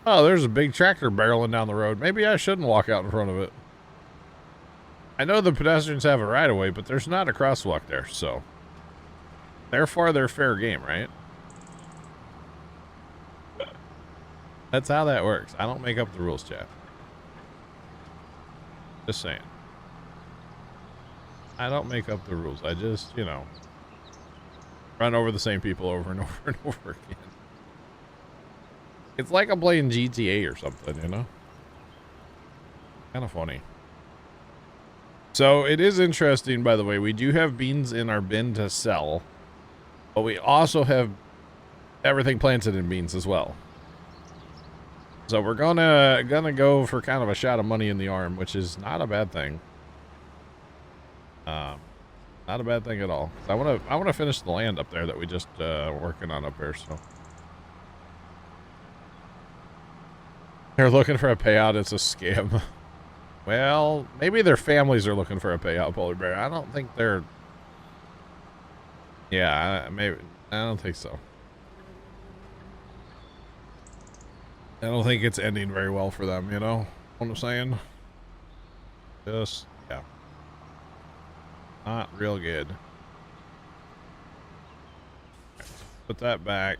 oh, there's a big tractor barreling down the road. Maybe I shouldn't walk out in front of it. I know the pedestrians have a right of way, but there's not a crosswalk there, so therefore they're fair game, right? That's how that works. I don't make up the rules, chat. Just saying. I don't make up the rules. I just, you know, run over the same people over and over and over again. It's like I'm playing GTA or something, you know? Kind of funny. So it is interesting, by the way. We do have beans in our bin to sell, but we also have everything planted in beans as well. So we're gonna go for kind of a shot of money in the arm, which is not a bad thing. Not a bad thing at all. I wanna finish the land up there that we just working on up there. So they're looking for a payout. It's a scam. Well, maybe their families are looking for a payout, Polar Bear. I don't think they're... Yeah, maybe. I don't think so. I don't think it's ending very well for them, you know what I'm saying? Just, yeah. Not real good. Put that back.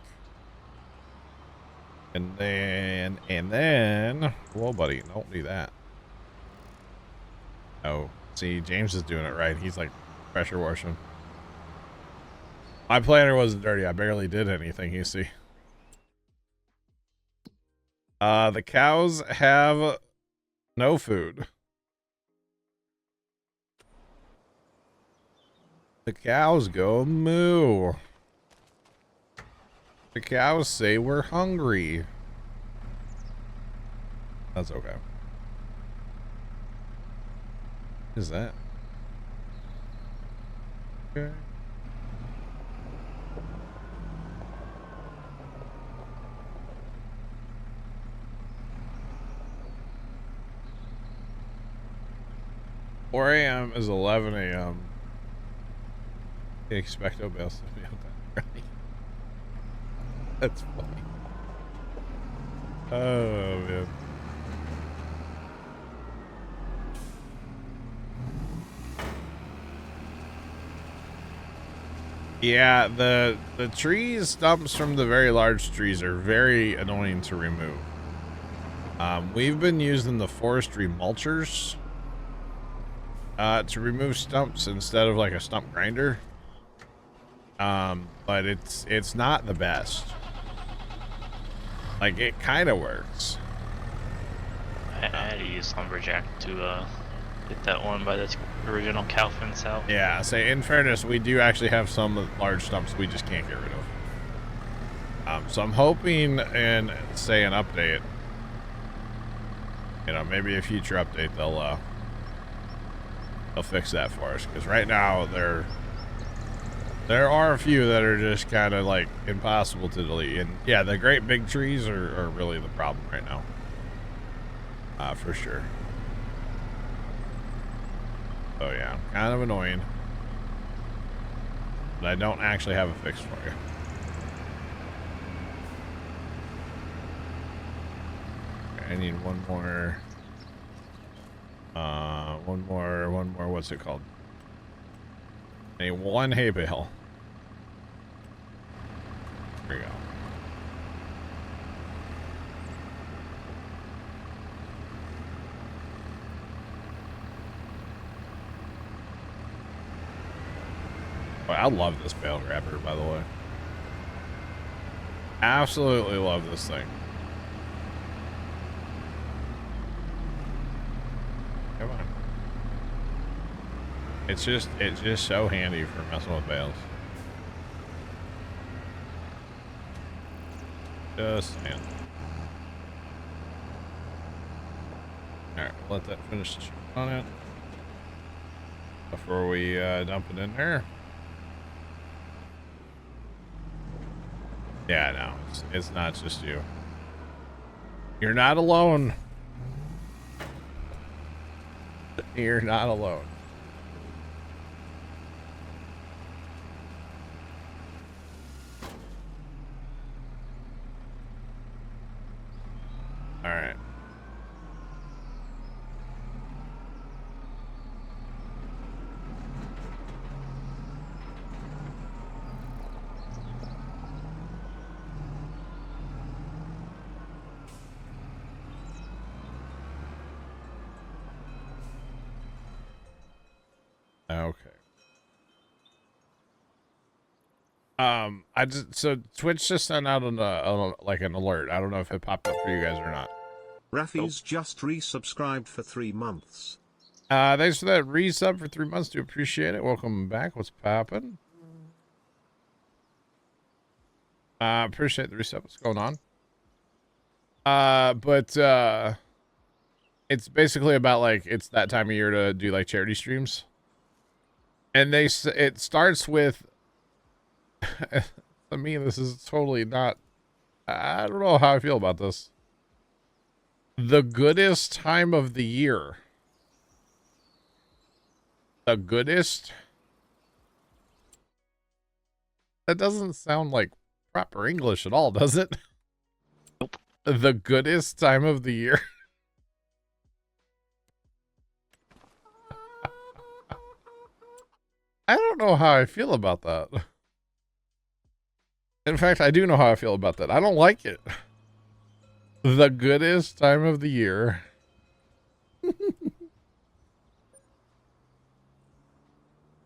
And then... Whoa, buddy, don't do that. Oh, see, James is doing it right. He's like pressure washing. My planter wasn't dirty. I barely did anything, you see. The cows have no food. The cows go moo. The cows say we're hungry. That's okay. What is that? Okay. Four a.m. is 11 a.m. Expecto bells to be up that early. That's funny. Oh man. Yeah, the trees, stumps from the very large trees are very annoying to remove. We've been using the forestry mulchers to remove stumps instead of like a stump grinder. But it's not the best. Like, it kind of works. I had to use lumberjack to get that one by the original cow fence out. Yeah, say in fairness, we do actually have some large stumps we just can't get rid of. So I'm hoping in, say, an update, you know, maybe a future update, they'll fix that for us. Because right now, there are a few that are just kind of like impossible to delete. And yeah, the great big trees are really the problem right now. For sure. Oh yeah, kind of annoying. But I don't actually have a fix for you. Okay, I need one more, what's it called? I need one hay bale. There we go. Oh, I love this bale grabber, by the way. Absolutely love this thing. Come on. It's just so handy for messing with bales. Just saying. Alright, let that finish on it before we dump it in there. Yeah, no, it's not just you. You're not alone. You're not alone. All right. Okay. So Twitch just sent out like an alert. I don't know if it popped up for you guys or not. Rafi's just resubscribed for 3 months. Thanks for that resub for 3 months. Do appreciate it. Welcome back. What's poppin'? Appreciate the resub. What's going on? But it's basically about like it's that time of year to do like charity streams, and it starts with. I mean, this is totally not. I don't know how I feel about this. The goodest time of the year. The goodest? That doesn't sound like proper English at all, does it? Nope. The goodest time of the year. I don't know how I feel about that. In fact, I do know how I feel about that. I don't like it. The goodest time of the year.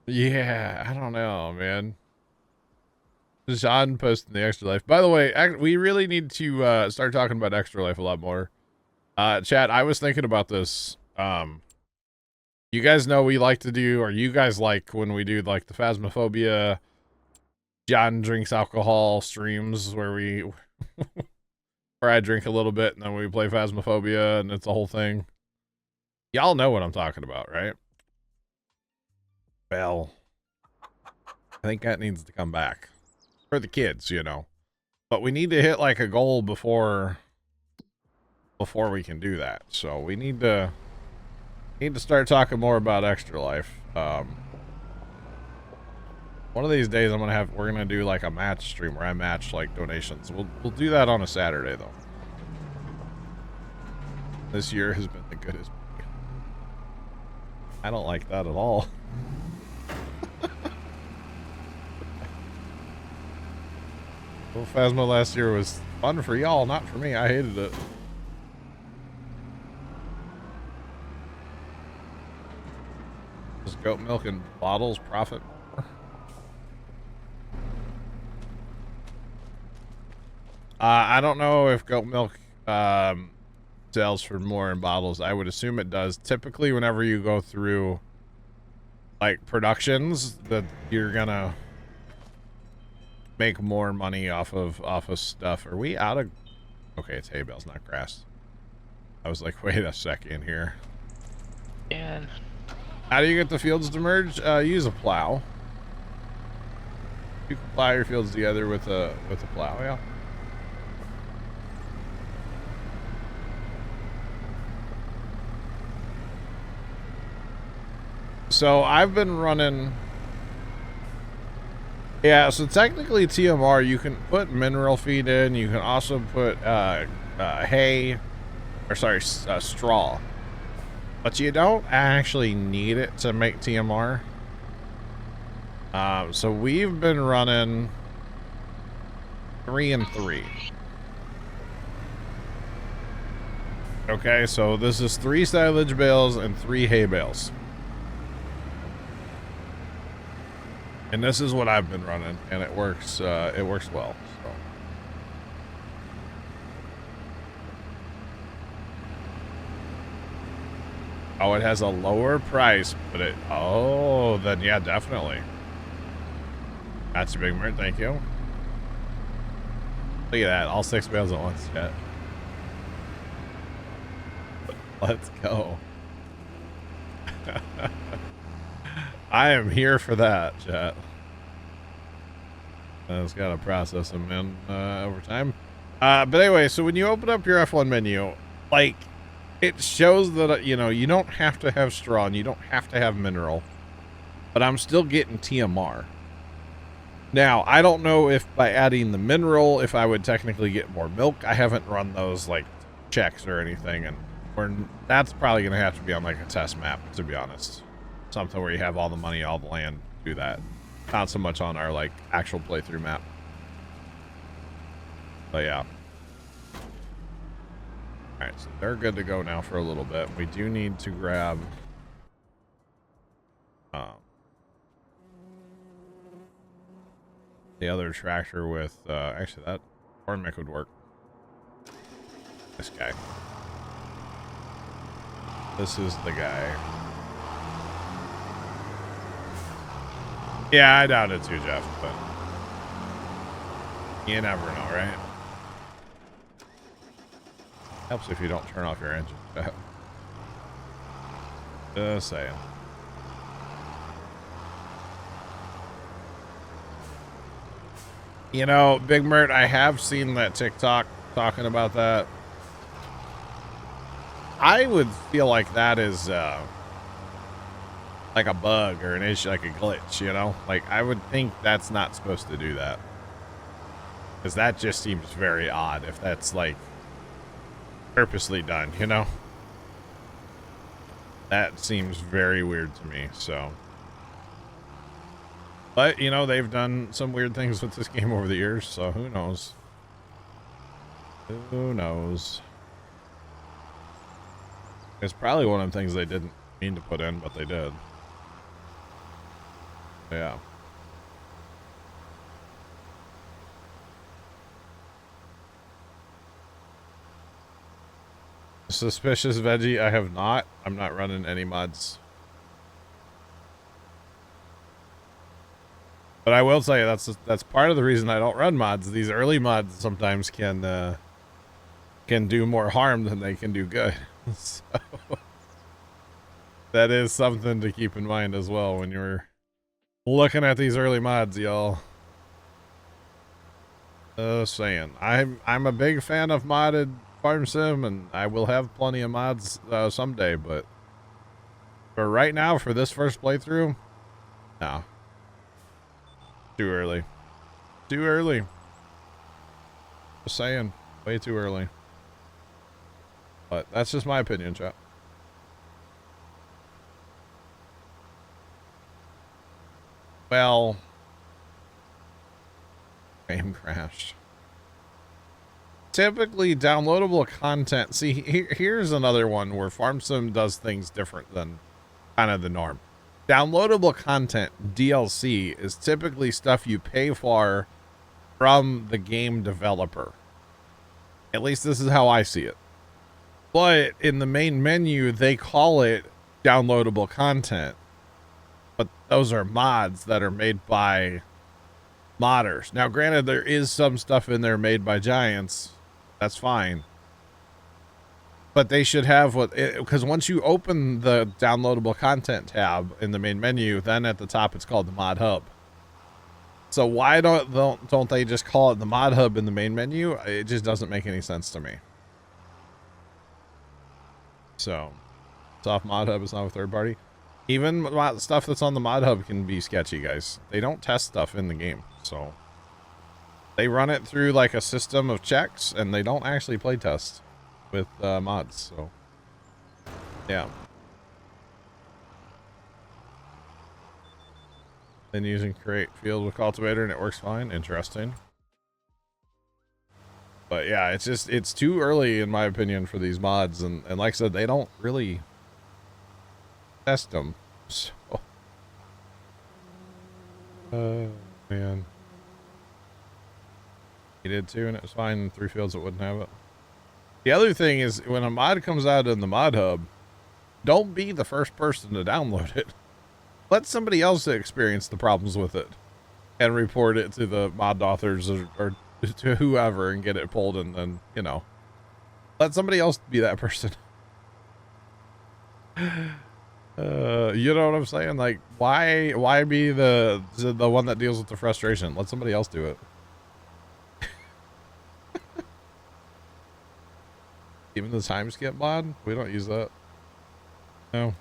Yeah, I don't know, man. Jean posting the Extra Life. By the way, we really need to start talking about Extra Life a lot more. Chat, I was thinking about this. You guys know we like to do, or you guys like when we do like the Phasmophobia, John drinks alcohol streams where we, where I drink a little bit and then we play Phasmophobia and it's a whole thing. Y'all know what I'm talking about, right? Well, I think that needs to come back for the kids, you know, but we need to hit like a goal before we can do that. So we need to start talking more about Extra Life. One of these days we're gonna do like a match stream where I match like donations. We'll do that on a Saturday though. This year has been the goodest. I don't like that at all. Well, Phasmo last year was fun for y'all, not for me. I hated it. goat milk in bottles profit more? I don't know if goat milk sells for more in bottles. I would assume it does. Typically, whenever you go through like productions, that you're gonna make more money off of stuff. Are we out of? Okay, it's hay bales, not grass. I was like, wait a second here. And How do you get the fields to merge? Use a plow. You can plow your fields together with a plow. Yeah. So I've been running. Yeah, so technically TMR, you can put mineral feed in. You can also put hay, or sorry, straw. But you don't actually need it to make TMR. So we've been running 3 and 3. Okay, so this is 3 silage bales and 3 hay bales. And this is what I've been running, and it works well. So. Oh, it has a lower price, but it... Oh, then yeah, definitely. That's a big merch, thank you. Look at that, all 6 bales at once, chat. Let's go. I am here for that, chat. I just gotta process them in over time. But anyway, so when you open up your F1 menu, like, it shows that, you know, you don't have to have straw and you don't have to have mineral, but I'm still getting TMR. Now, I don't know if by adding the mineral, if I would technically get more milk. I haven't run those, like, checks or anything, and that's probably going to have to be on, like, a test map, to be honest. Something where you have all the money, all the land, do that. Not so much on our, like, actual playthrough map. But, yeah. Alright, so they're good to go now for a little bit. We do need to grab... the other tractor with, actually that corn mick would work. This guy. This is the guy. Yeah, I doubt it too, Jeff, but you never know, right? Helps if you don't turn off your engine. Just saying. You know, Big Mert, I have seen that TikTok talking about that. I would feel like that is like a bug or an issue, like a glitch, you know? Like, I would think that's not supposed to do that. Because that just seems very odd if that's, like, purposely done, you know? That seems very weird to me, so... But, you know, they've done some weird things with this game over the years, so who knows? Who knows? It's probably one of the things they didn't mean to put in, but they did. Yeah. Suspicious veggie, I have not. I'm not running any mods. But I will tell you, that's part of the reason I don't run mods. These early mods sometimes can do more harm than they can do good. So that is something to keep in mind as well when you're looking at these early mods, y'all. Saying I'm a big fan of modded farm sim, and I will have plenty of mods someday. But for right now, for this first playthrough, no. Too early. Too early. Just saying. Way too early. But that's just my opinion, chat. Well, game crashed. Typically, downloadable content. See, here's another one where Farm Sim does things different than kind of the norm. downloadable content, DLC, is typically stuff you pay for from the game developer. At least this is how I see it. But in the main menu, they call it downloadable content. But those are mods that are made by modders. Now, granted, there is some stuff in there made by giants. That's fine. But they should have what, because once you open the downloadable content tab in the main menu, then at the top it's called the mod hub. So why don't they just call it the mod hub in the main menu? It just doesn't make any sense to me. So, soft mod hub is not a third party. Even stuff that's on the mod hub can be sketchy, guys. They don't test stuff in the game, so they run it through like a system of checks, and they don't actually play test with mods. So, yeah. Then using create field with cultivator, and it works fine. Interesting. But yeah, it's too early in my opinion for these mods, and like I said, they don't really test them. So, man, he did too, and it was fine. In 3 fields, it wouldn't have it. The other thing is, when a mod comes out in the mod hub, don't be the first person to download it. Let somebody else experience the problems with it and report it to the mod authors or to whoever and get it pulled, and then, you know, let somebody else be that person. You know what I'm saying? Like, why be the one that deals with the frustration? Let somebody else do it. Even the time skip mod, we don't use that. No.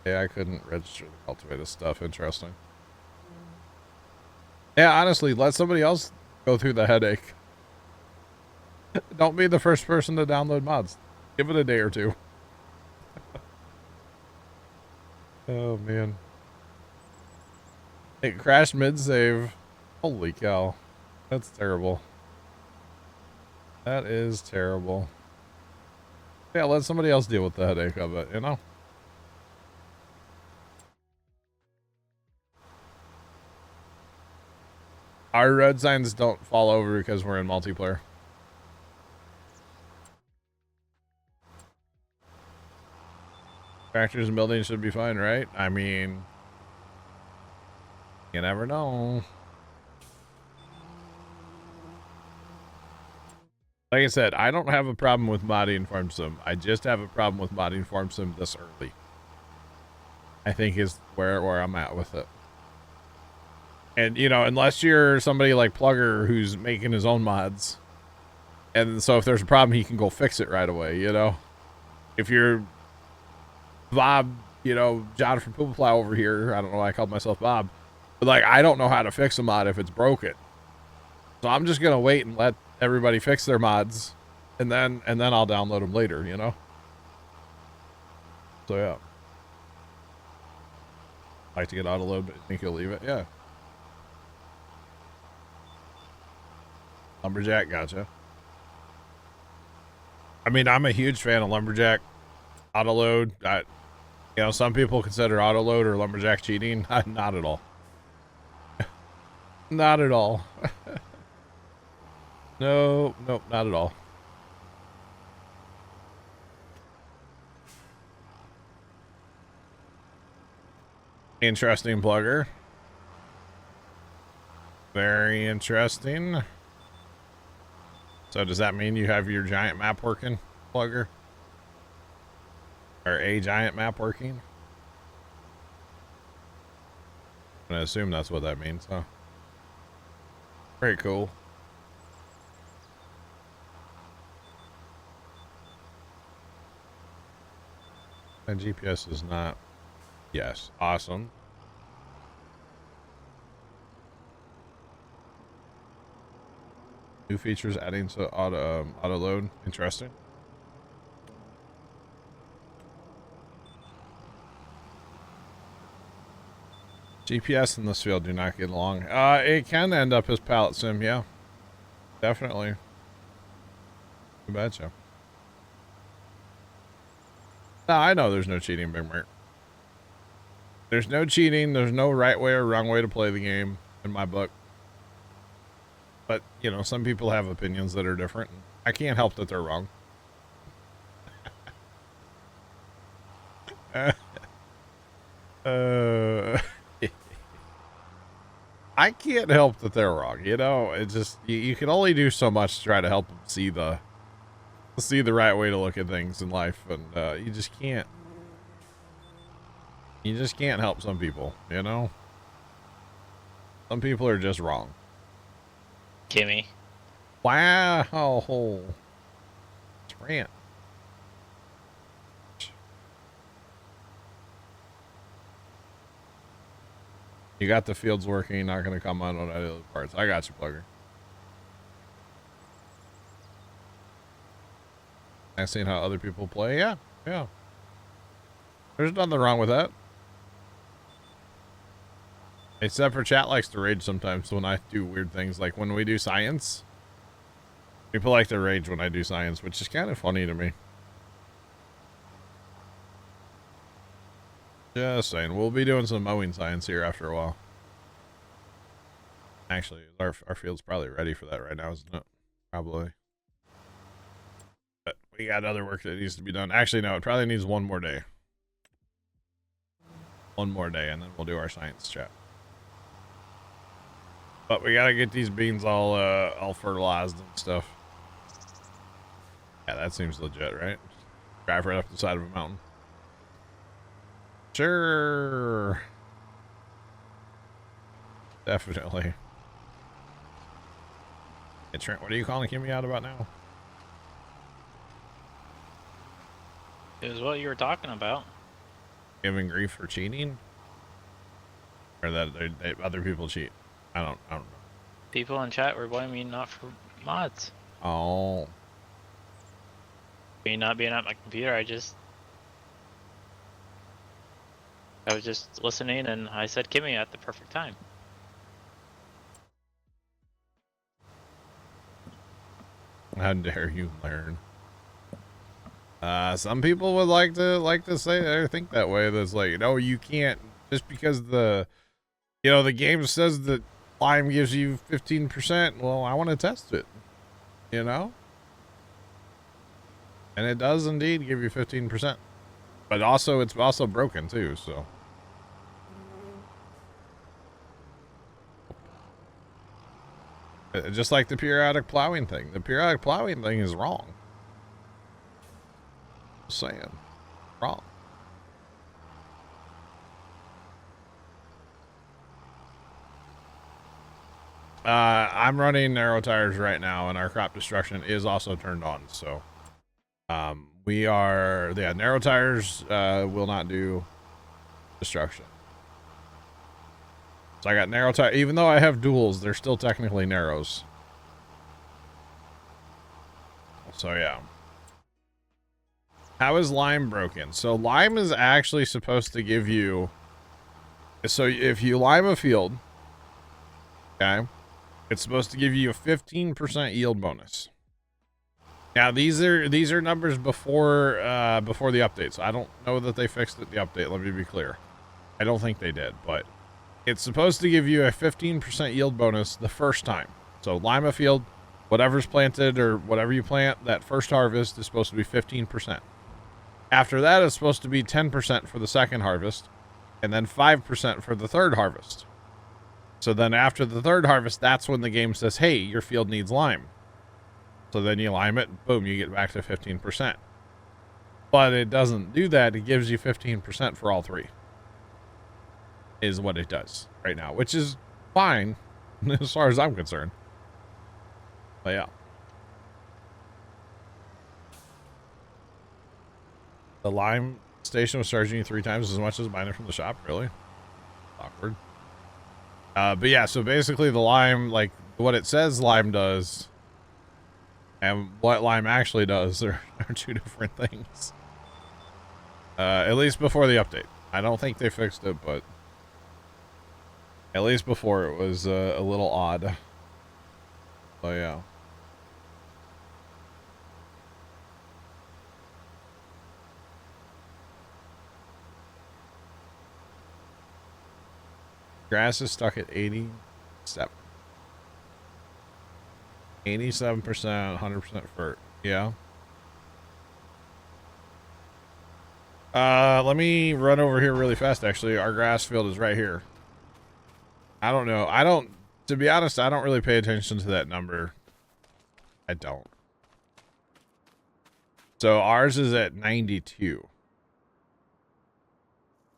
Yeah, I couldn't register the cultivated stuff. Interesting. Yeah, honestly, let somebody else go through the headache. Don't be the first person to download mods. Give it a day or two. Oh, man. It crashed mid-save. Holy cow. That's terrible. That is terrible. Yeah, let somebody else deal with the headache of it, you know? Our road signs don't fall over because we're in multiplayer. Tractors and buildings should be fine, right? I mean, you never know. Like I said, I don't have a problem with modding Farm Sim. I just have a problem with modding Farm Sim this early. I think is where I'm at with it. And, you know, unless you're somebody like Plugger who's making his own mods, and so if there's a problem, he can go fix it right away, you know? If you're Bob, you know, John from Puma Plow over here, I don't know why I called myself Bob, but, like, I don't know how to fix a mod if it's broken. So I'm just going to wait and let everybody fix their mods, and then I'll download them later, you know? So, yeah. Like to get auto load, but think you'll leave it? Yeah. Lumberjack, gotcha. I mean, I'm a huge fan of Lumberjack autoload. You know, some people consider autoload or Lumberjack cheating. Not at all. Not at all. No, nope, not at all. Interesting, Plugger. Very interesting. So does that mean you have your giant map working, Plugger? Or a giant map working? I'm gonna assume that's what that means, huh? Very cool. And GPS is not. Yes, awesome. New features adding to auto load. Interesting. GPS in this field do not get along. It can end up as pallet sim, yeah. Definitely. You betcha. No, I know there's no cheating, Big Mark. There's no cheating. There's no right way or wrong way to play the game in my book. But, you know, some people have opinions that are different. I can't help that they're wrong. I can't help that they're wrong. You know, it's just, you can only do so much to try to help them see the right way to look at things in life. And you just can't. You just can't help some people, you know? Some people are just wrong. Kimmy. Wow. Rant. You got the fields working, you're not going to come on any other parts. I got you, Plugger. I've seen how other people play. Yeah, yeah. There's nothing wrong with that. Except for chat likes to rage sometimes when I do weird things. Like when we do science. People like to rage when I do science, which is kind of funny to me. Just saying. We'll be doing some mowing science here after a while. Actually, our field's probably ready for that right now, isn't it? Probably. But we got other work that needs to be done. Actually, no, it probably needs one more day. One more day, and then we'll do our science chat. But we gotta get these beans all fertilized and stuff. Yeah, that seems legit, right? Drive right up the side of a mountain. Sure. Definitely. Hey, Trent, what are you calling Kimmy out about now? It was what you were talking about. Giving grief for cheating? Or that other people cheat? I don't know. People in chat were blaming me not for mods. Oh. Me not being at my computer, I was just listening and I said Kimmy at the perfect time. How dare you learn? Some people would like to say or think that way. That's like, no, you can't, just because the game says that lime gives you 15%. Well, I want to test it, you know? And it does indeed give you 15%. But also, it's also broken too, so. Just like the periodic plowing thing. The periodic plowing thing is wrong. Just saying. Wrong. I'm running narrow tires right now, and our crop destruction is also turned on, so. Narrow tires will not do destruction. So I got narrow tire, even though I have duals, they're still technically narrows. So yeah. How is lime broken? So lime is actually supposed to give you, so if you lime a field, okay, it's supposed to give you a 15% yield bonus. Now these are numbers before the update, so I don't know that they fixed it the update. Let me be clear. I don't think they did, but it's supposed to give you a 15% yield bonus the first time. So lime a field, whatever's planted or whatever you plant, that first harvest is supposed to be 15%. After that, it's supposed to be 10% for the second harvest, and then 5% for the third harvest. So then after the third harvest, that's when the game says, hey, your field needs lime. So then you lime it, boom, you get back to 15%. But it doesn't do that. It gives you 15% for all three. Is what it does right now, which is fine as far as I'm concerned. But yeah. The lime station was charging you 3 times as much as buying it from the shop. Really? Awkward. But yeah, so basically the lime, like what it says lime does and what lime actually does are two different things. At least before the update. I don't think they fixed it, but at least before it was a little odd. So yeah. Grass is stuck at 87. 87%, 100% for, yeah. Let me run over here really fast, actually. Our grass field is right here. I don't know. To be honest, I don't really pay attention to that number. I don't. So ours is at 92.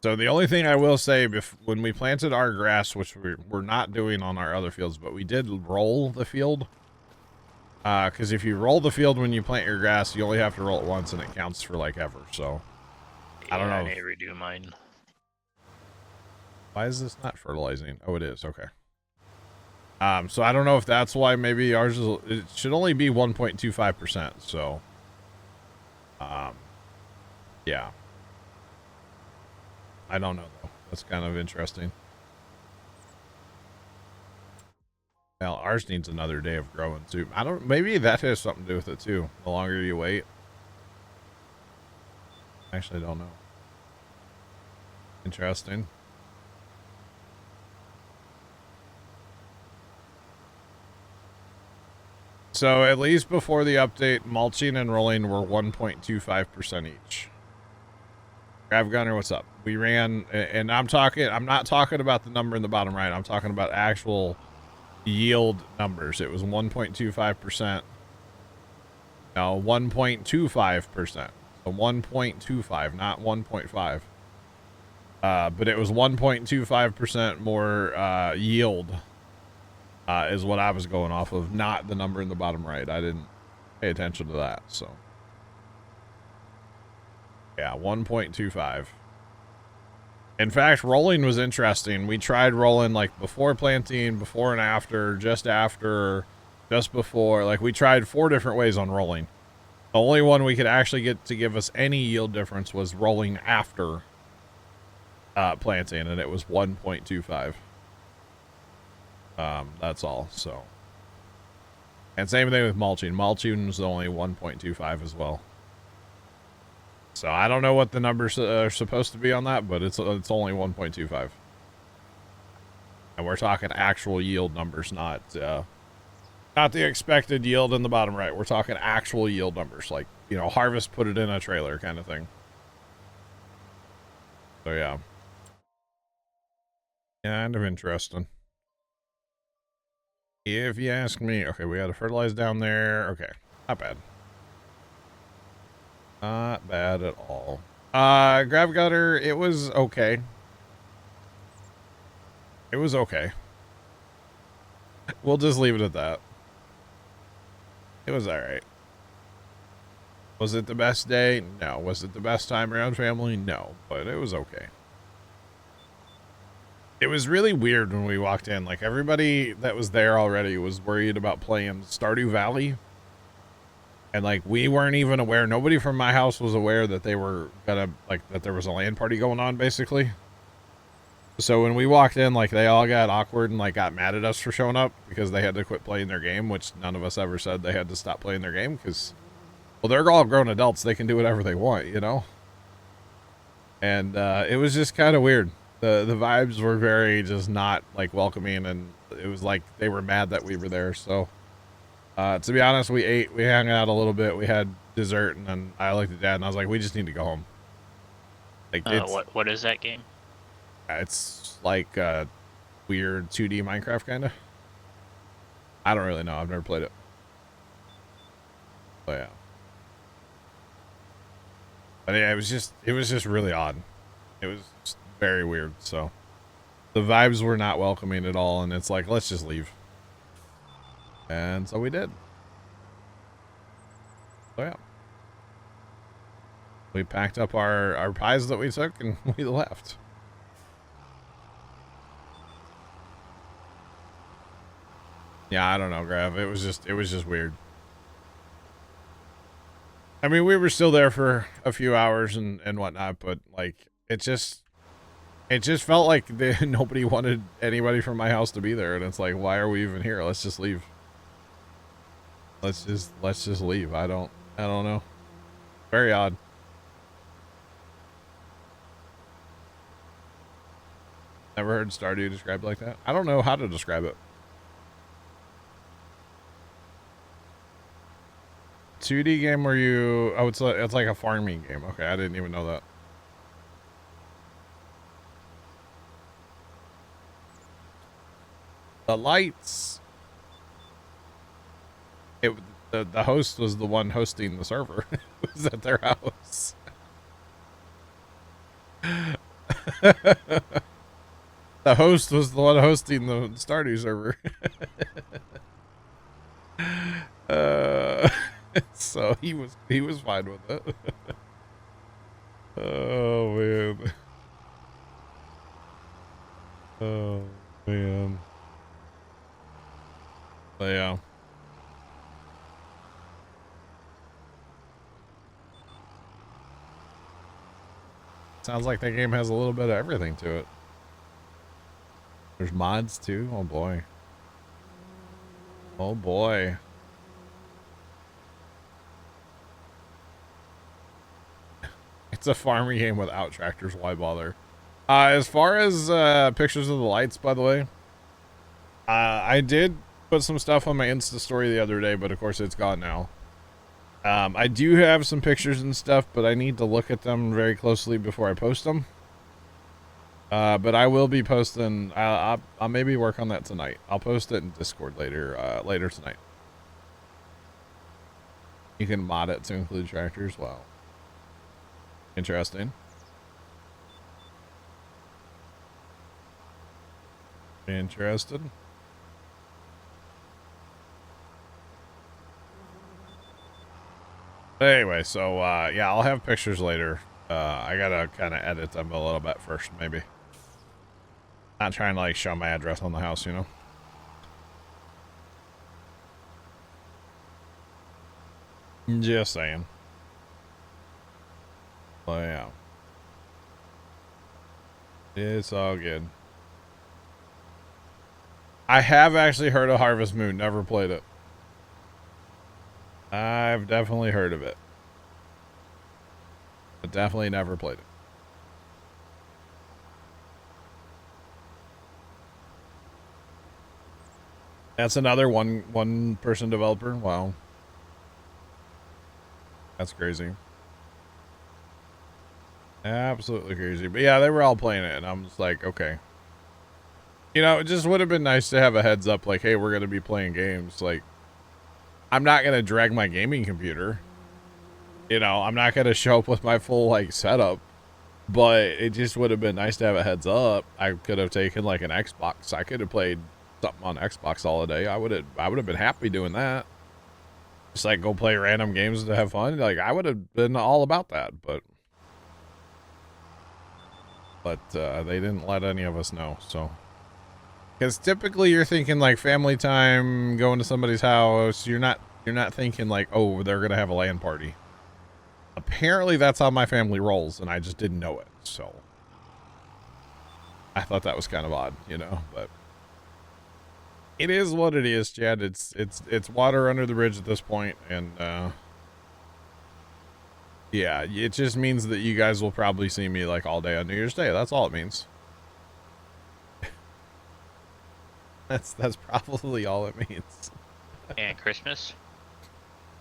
So the only thing I will say, when we planted our grass, which we're not doing on our other fields, but we did roll the field. Because if you roll the field when you plant your grass, you only have to roll it once and it counts for like ever. So I don't know. I need to redo mine. Why is this not fertilizing? Oh, it is. Okay. So I don't know if that's why. Maybe ours is, it should only be 1.25%. So, yeah. I don't know though. That's kind of interesting. Well, ours needs another day of growing too. Maybe that has something to do with it too. The longer you wait. Actually, I don't know. Interesting. So at least before the update, mulching and rolling were 1.25% each. Grav Gunner, what's up? We ran, and I'm not talking about the number in the bottom right. I'm talking about actual yield numbers. It was 1.25%. No, 1.25%. So 1.25, not 1.5. But it was 1.25% more yield. Is what I was going off of, not the number in the bottom right. I didn't pay attention to that, so. Yeah, 1.25. In fact, rolling was interesting. We tried rolling like before planting, before and after, just after, just before. Like we tried 4 different ways on rolling. The only one we could actually get to give us any yield difference was rolling after planting, and it was 1.25. That's all. So, and same thing with mulching. Mulching was only 1.25 as well. So I don't know what the numbers are supposed to be on that, but it's only 1.25. And we're talking actual yield numbers, not the expected yield in the bottom right. We're talking actual yield numbers, like, you know, harvest, put it in a trailer kind of thing. So yeah. Kind of interesting. If you ask me. Okay, we had to fertilize down there. Okay, not bad. Not bad at all. Grav gutter, it was okay. It was okay. We'll just leave it at that. It was alright. Was it the best day? No. Was it the best time around family? No. But it was okay. It was really weird when we walked in. Like, everybody that was there already was worried about playing Stardew Valley. And, like, we weren't even aware. Nobody from my house was aware that they were gonna, like, that there was a LAN party going on, basically. So when we walked in, like, they all got awkward and, like, got mad at us for showing up because they had to quit playing their game, which none of us ever said they had to stop playing their game because, well, they're all grown adults. They can do whatever they want, you know? And it was just kind of weird. The vibes were very just not, like, welcoming, and it was like they were mad that we were there. So, to be honest, we hung out a little bit. We had dessert, and then I looked at Dad, and I was like, we just need to go home. Like, what is that game? It's like a weird 2D Minecraft kind of. I don't really know. I've never played it. But yeah. But yeah, it was just really odd. It was just very weird. So the vibes were not welcoming at all, and it's like, let's just leave. And so we did. So yeah. We packed up our pies that we took and we left. Yeah, I don't know, Grav. It was just weird. I mean, we were still there for a few hours and whatnot, but like it just felt like nobody wanted anybody from my house to be there, and it's like, why are we even here? Let's just leave. Let's just leave. I don't know. Very odd. Never heard Stardew described like that. I don't know how to describe it. 2D game where you... Oh, it's like a farming game. Okay, I didn't even know that. The lights... The host was the one hosting the server. It was at their house. The host was the one hosting the Stardew server. So he was fine with it. Oh man. Oh man. But yeah. Sounds like that game has a little bit of everything to it. There's mods too. Oh boy. Oh boy. It's a farming game without tractors. Why bother? As far as pictures of the lights, by the way, I did put some stuff on my Insta story the other day, but of course it's gone now. I do have some pictures and stuff, but I need to look at them very closely before I post them. But I will be posting. I'll maybe work on that tonight. I'll post it in Discord later tonight. You can mod it to include tractors. Wow. Interesting. Interested. Anyway, so yeah, I'll have pictures later. I gotta kind of edit them a little bit first, maybe. Not trying to like show my address on the house, you know. Just saying. Oh yeah. It's all good. I have actually heard of Harvest Moon, never played it. I've definitely heard of it. But definitely never played it. That's another one person developer. Wow. That's crazy. Absolutely crazy. But yeah, they were all playing it and I'm just like, okay. You know, it just would have been nice to have a heads up like, hey, we're going to be playing games. Like, I'm not going to drag my gaming computer. You know, I'm not going to show up with my full like setup. But it just would have been nice to have a heads up. I could have taken like an Xbox. I could have played something on Xbox all day. I would have been happy doing that. Just like go play random games to have fun. Like I would have been all about that, but they didn't let any of us know. So because typically you're thinking like family time, going to somebody's house. You're not thinking like, oh, they're gonna have a LAN party. Apparently that's how my family rolls, and I just didn't know it. So I thought that was kind of odd, you know, but it is what it is, Chad. It's water under the bridge at this point, and yeah, it just means that you guys will probably see me like all day on New Year's Day. That's all it means. That's probably all it means. And Christmas?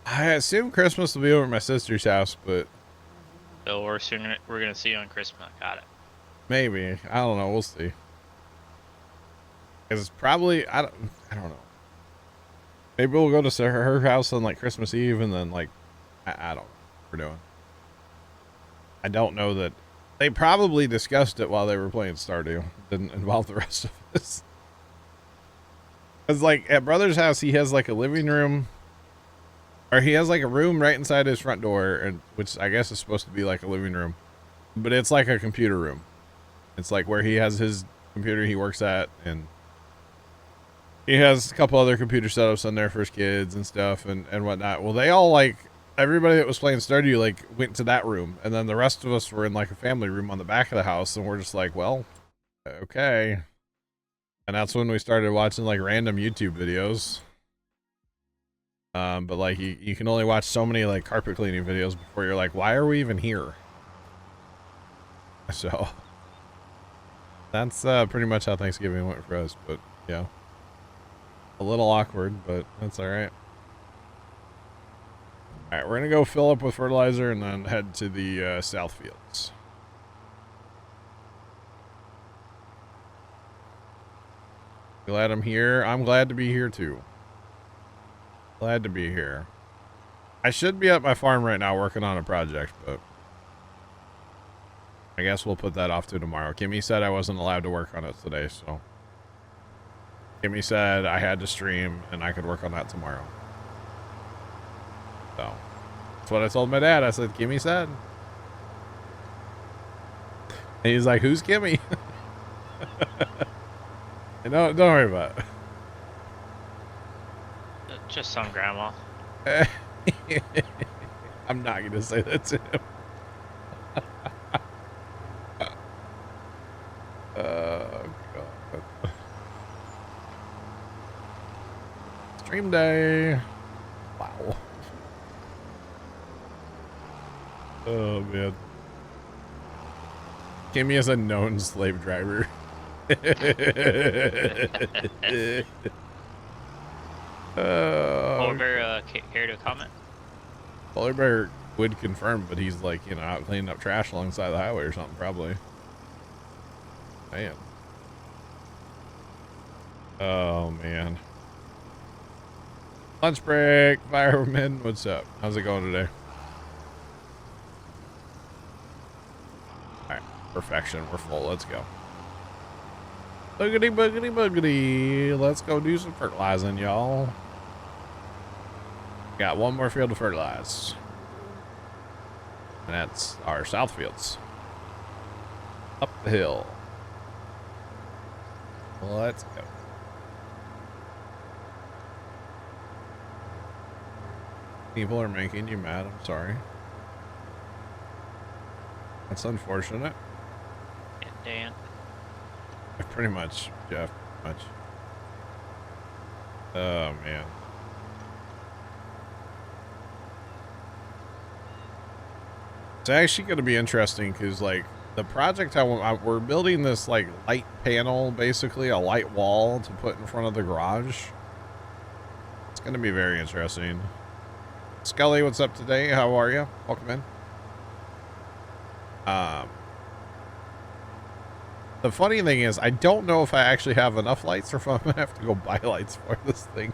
I assume Christmas will be over at my sister's house, but So we're gonna see you on Christmas. Got it. maybe. I don't know. We'll see. It's probably I don't know. Maybe we'll go to her house on like Christmas Eve, and then like I don't know what we're doing. I don't know that they probably discussed it while they were playing Stardew. Didn't involve the rest of us. Cause like at brother's house, he has like a living room, or he has like a room right inside his front door, and which I guess is supposed to be like a living room, but it's like a computer room. It's like where he has his computer he works at, and he has a couple other computer setups on there for his kids and stuff and whatnot. Well, they all like, everybody that was playing Stardew like went to that room, and then the rest of us were in like a family room on the back of the house, and we're just like, well, okay. And that's when we started watching like random YouTube videos. But like you can only watch so many like carpet cleaning videos before you're like, why are we even here? So That's pretty much how Thanksgiving went for us, but yeah. A little awkward, but that's alright. Alright, we're gonna go fill up with fertilizer and then head to the south fields. Glad I'm here. I'm glad to be here too. Glad to be here. I should be at my farm right now working on a project, but I guess we'll put that off to tomorrow. Kimmy said I wasn't allowed to work on it today, so Kimmy said I had to stream and I could work on that tomorrow. So that's what I told my dad. I said, Kimmy said. And he's like, who's Kimmy? Don't worry about it. Just some grandma. I'm not going to say that to him. Oh, God. Stream day. Wow. Oh, man. Kimmy is a known slave driver. Polar Bear care to comment? Polar Bear would confirm, but he's like, you know, out cleaning up trash alongside the highway or something, probably. Man. Oh, man. Lunch break, fireman. What's up? How's it going today? Alright, perfection. We're full. Let's go. Boogity, boogity, boogity. Let's go do some fertilizing, y'all. Got one more field to fertilize. And that's our south fields. Up the hill. Let's go. People are making you mad. I'm sorry. That's unfortunate. Yeah, Dan. Pretty much, Jeff. Pretty much. Oh, man. It's actually going to be interesting because, like, the project we're building this, like, light panel, basically, a light wall to put in front of the garage. It's going to be very interesting. Scully, what's up today? How are you? Welcome in. The funny thing is, I don't know if I actually have enough lights or if I'm going to have to go buy lights for this thing.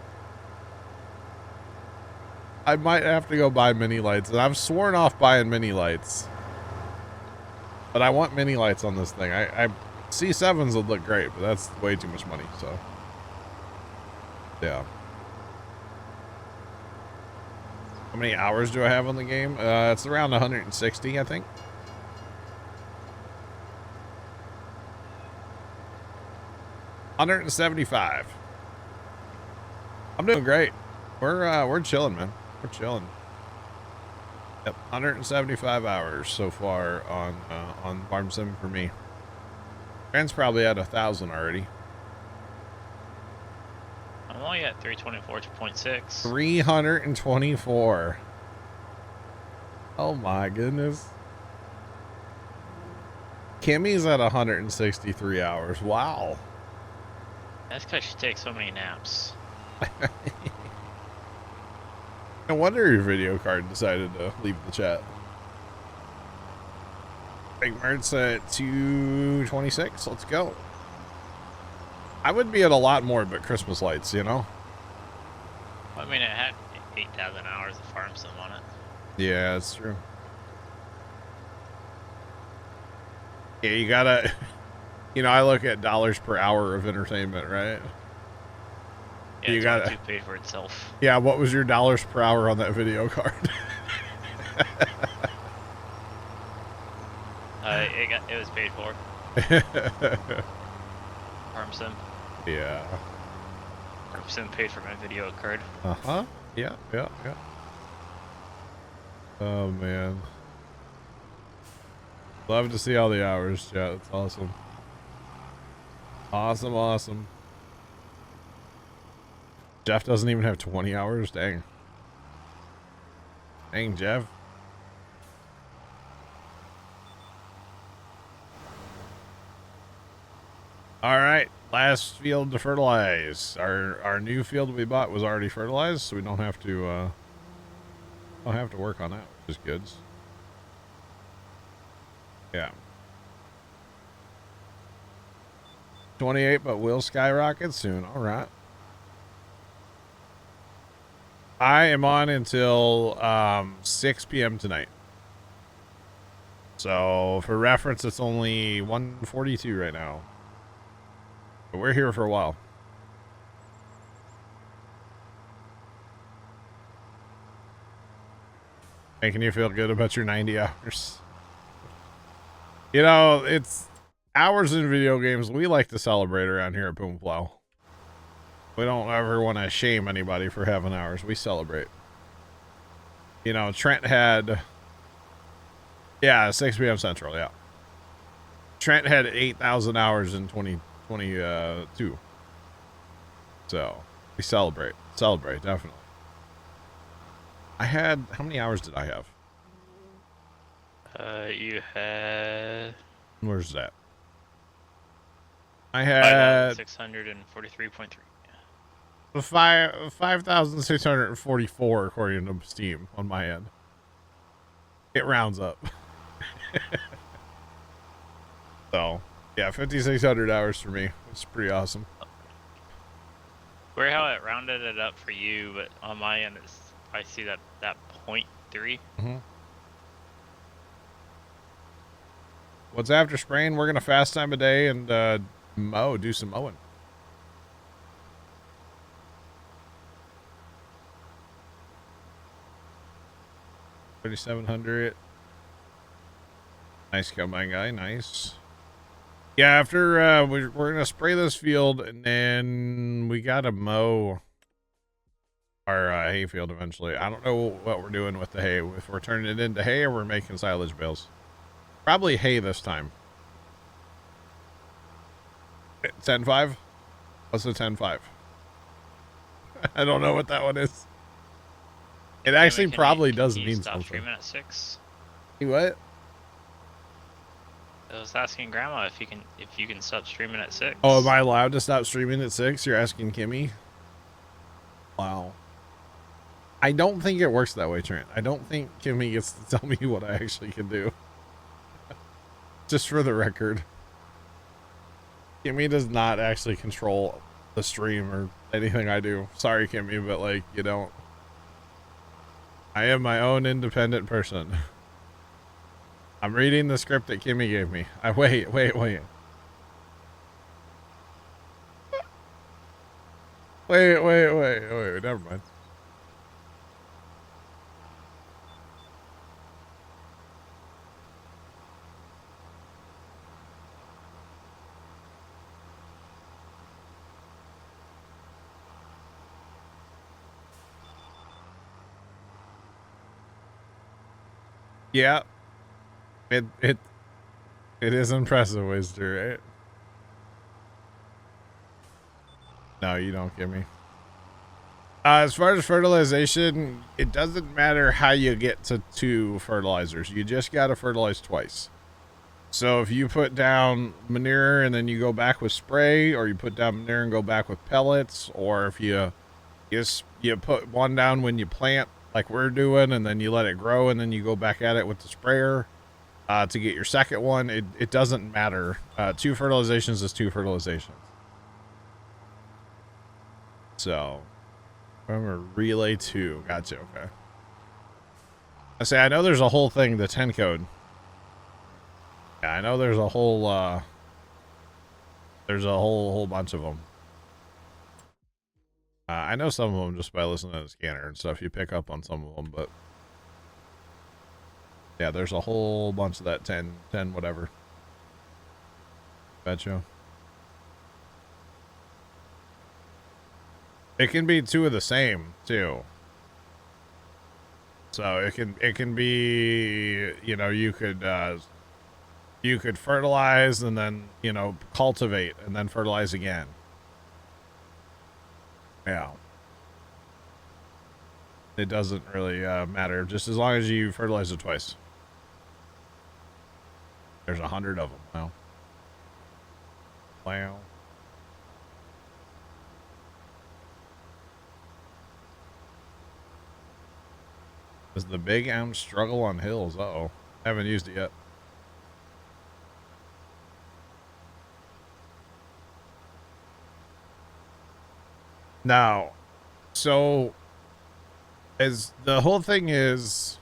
I might have to go buy mini lights, and I've sworn off buying mini lights. But I want mini lights on this thing. C7s would look great, but that's way too much money, so. Yeah. How many hours do I have on the game? It's around 160, I think. $175. I'm doing great. We're chilling, man. We're chilling. Yep, 175 hours so far on Farm Sim for me. Grant's probably at 1,000 already. I'm only at 324.6. 324. Oh my goodness. Kimmy's at 163 hours. Wow. That's because she takes so many naps. No wonder your video card decided to leave the chat. Big Mert's at 226. Let's go. I would be at a lot more, but Christmas lights, you know? I mean, it had 8,000 hours of farm sim on it. Yeah, that's true. Yeah, you gotta... You know, I look at dollars per hour of entertainment, right? Yeah, you got it paid for itself. Yeah, what was your dollars per hour on that video card? It was paid for. Farm sim. Yeah. Farm sim paid for my video card. Uh-huh. Yeah. Oh, man. Love to see all the hours, chat. That's awesome. Awesome. Jeff doesn't even have 20 hours? Dang. Dang, Jeff. All right, last field to fertilize. Our new field we bought was already fertilized, so we don't have to work on that, which is good. Yeah. 28, but will skyrocket soon. All right. I am on until 6 p.m. tonight. So for reference, it's only 1:42 right now. But we're here for a while. Making you feel good about your 90 hours. You know, it's hours in video games. We like to celebrate around here at Puma Plow. We don't ever want to shame anybody for having hours. We celebrate. You know, Trent had... Yeah, 6 p.m. Central, yeah. Trent had 8,000 hours in 2022. So, we celebrate. Celebrate, definitely. I had... How many hours did I have? You had... Where's that? I had... 643.3. 5,644 according to Steam on my end. It rounds up. So, yeah, 5,600 hours for me. It's pretty awesome. Where how it rounded it up for you, but on my end, I see that 0.3. Mm-hmm. What's after spraying? We're gonna fast time a day and do some mowing. $3,700. Nice combine guy, nice. Yeah, after we're gonna spray this field and then we gotta mow our hay field eventually. I don't know what we're doing with the hay. If we're turning it into hay or we're making silage bales. Probably hay this time. 10.5? What's the 10.5? I don't know what that one is. It actually probably does mean stop something. streaming at 6. What? I was asking Grandma if you can stop streaming at 6. Oh, am I allowed to stop streaming at 6? You're asking Kimmy? Wow. I don't think it works that way, Trent. I don't think Kimmy gets to tell me what I actually can do. Just for the record. Kimmy does not actually control the stream or anything I do. Sorry, Kimmy, but like, you don't. I am my own independent person. I'm reading the script that Kimmy gave me. Wait. Wait, never mind. Yeah. It is impressive, Wizard, right? No, you don't give me. As far as fertilization, it doesn't matter how you get to 2 fertilizers. You just got to fertilize twice. So if you put down manure and then you go back with spray, or you put down manure and go back with pellets, or if you put one down when you plant, like we're doing, and then you let it grow, and then you go back at it with the sprayer to get your second one, it doesn't matter. 2 fertilizations is 2 fertilizations. So, remember, relay 2. Gotcha, okay. I know there's a whole thing, the 10 code. Yeah, I know there's a whole, whole bunch of them. I know some of them just by listening to the scanner and stuff. You pick up on some of them, but yeah, there's a whole bunch of that 10 whatever. Betcha. It can be 2 of the same too. So it can be, you know, you could fertilize and then, you know, cultivate and then fertilize again. Yeah. It doesn't really matter, just as long as you fertilize it twice. There's 100 of them now. Wow. Does the Big M struggle on hills? Uh-oh. Haven't used it yet. Now, so as the whole thing is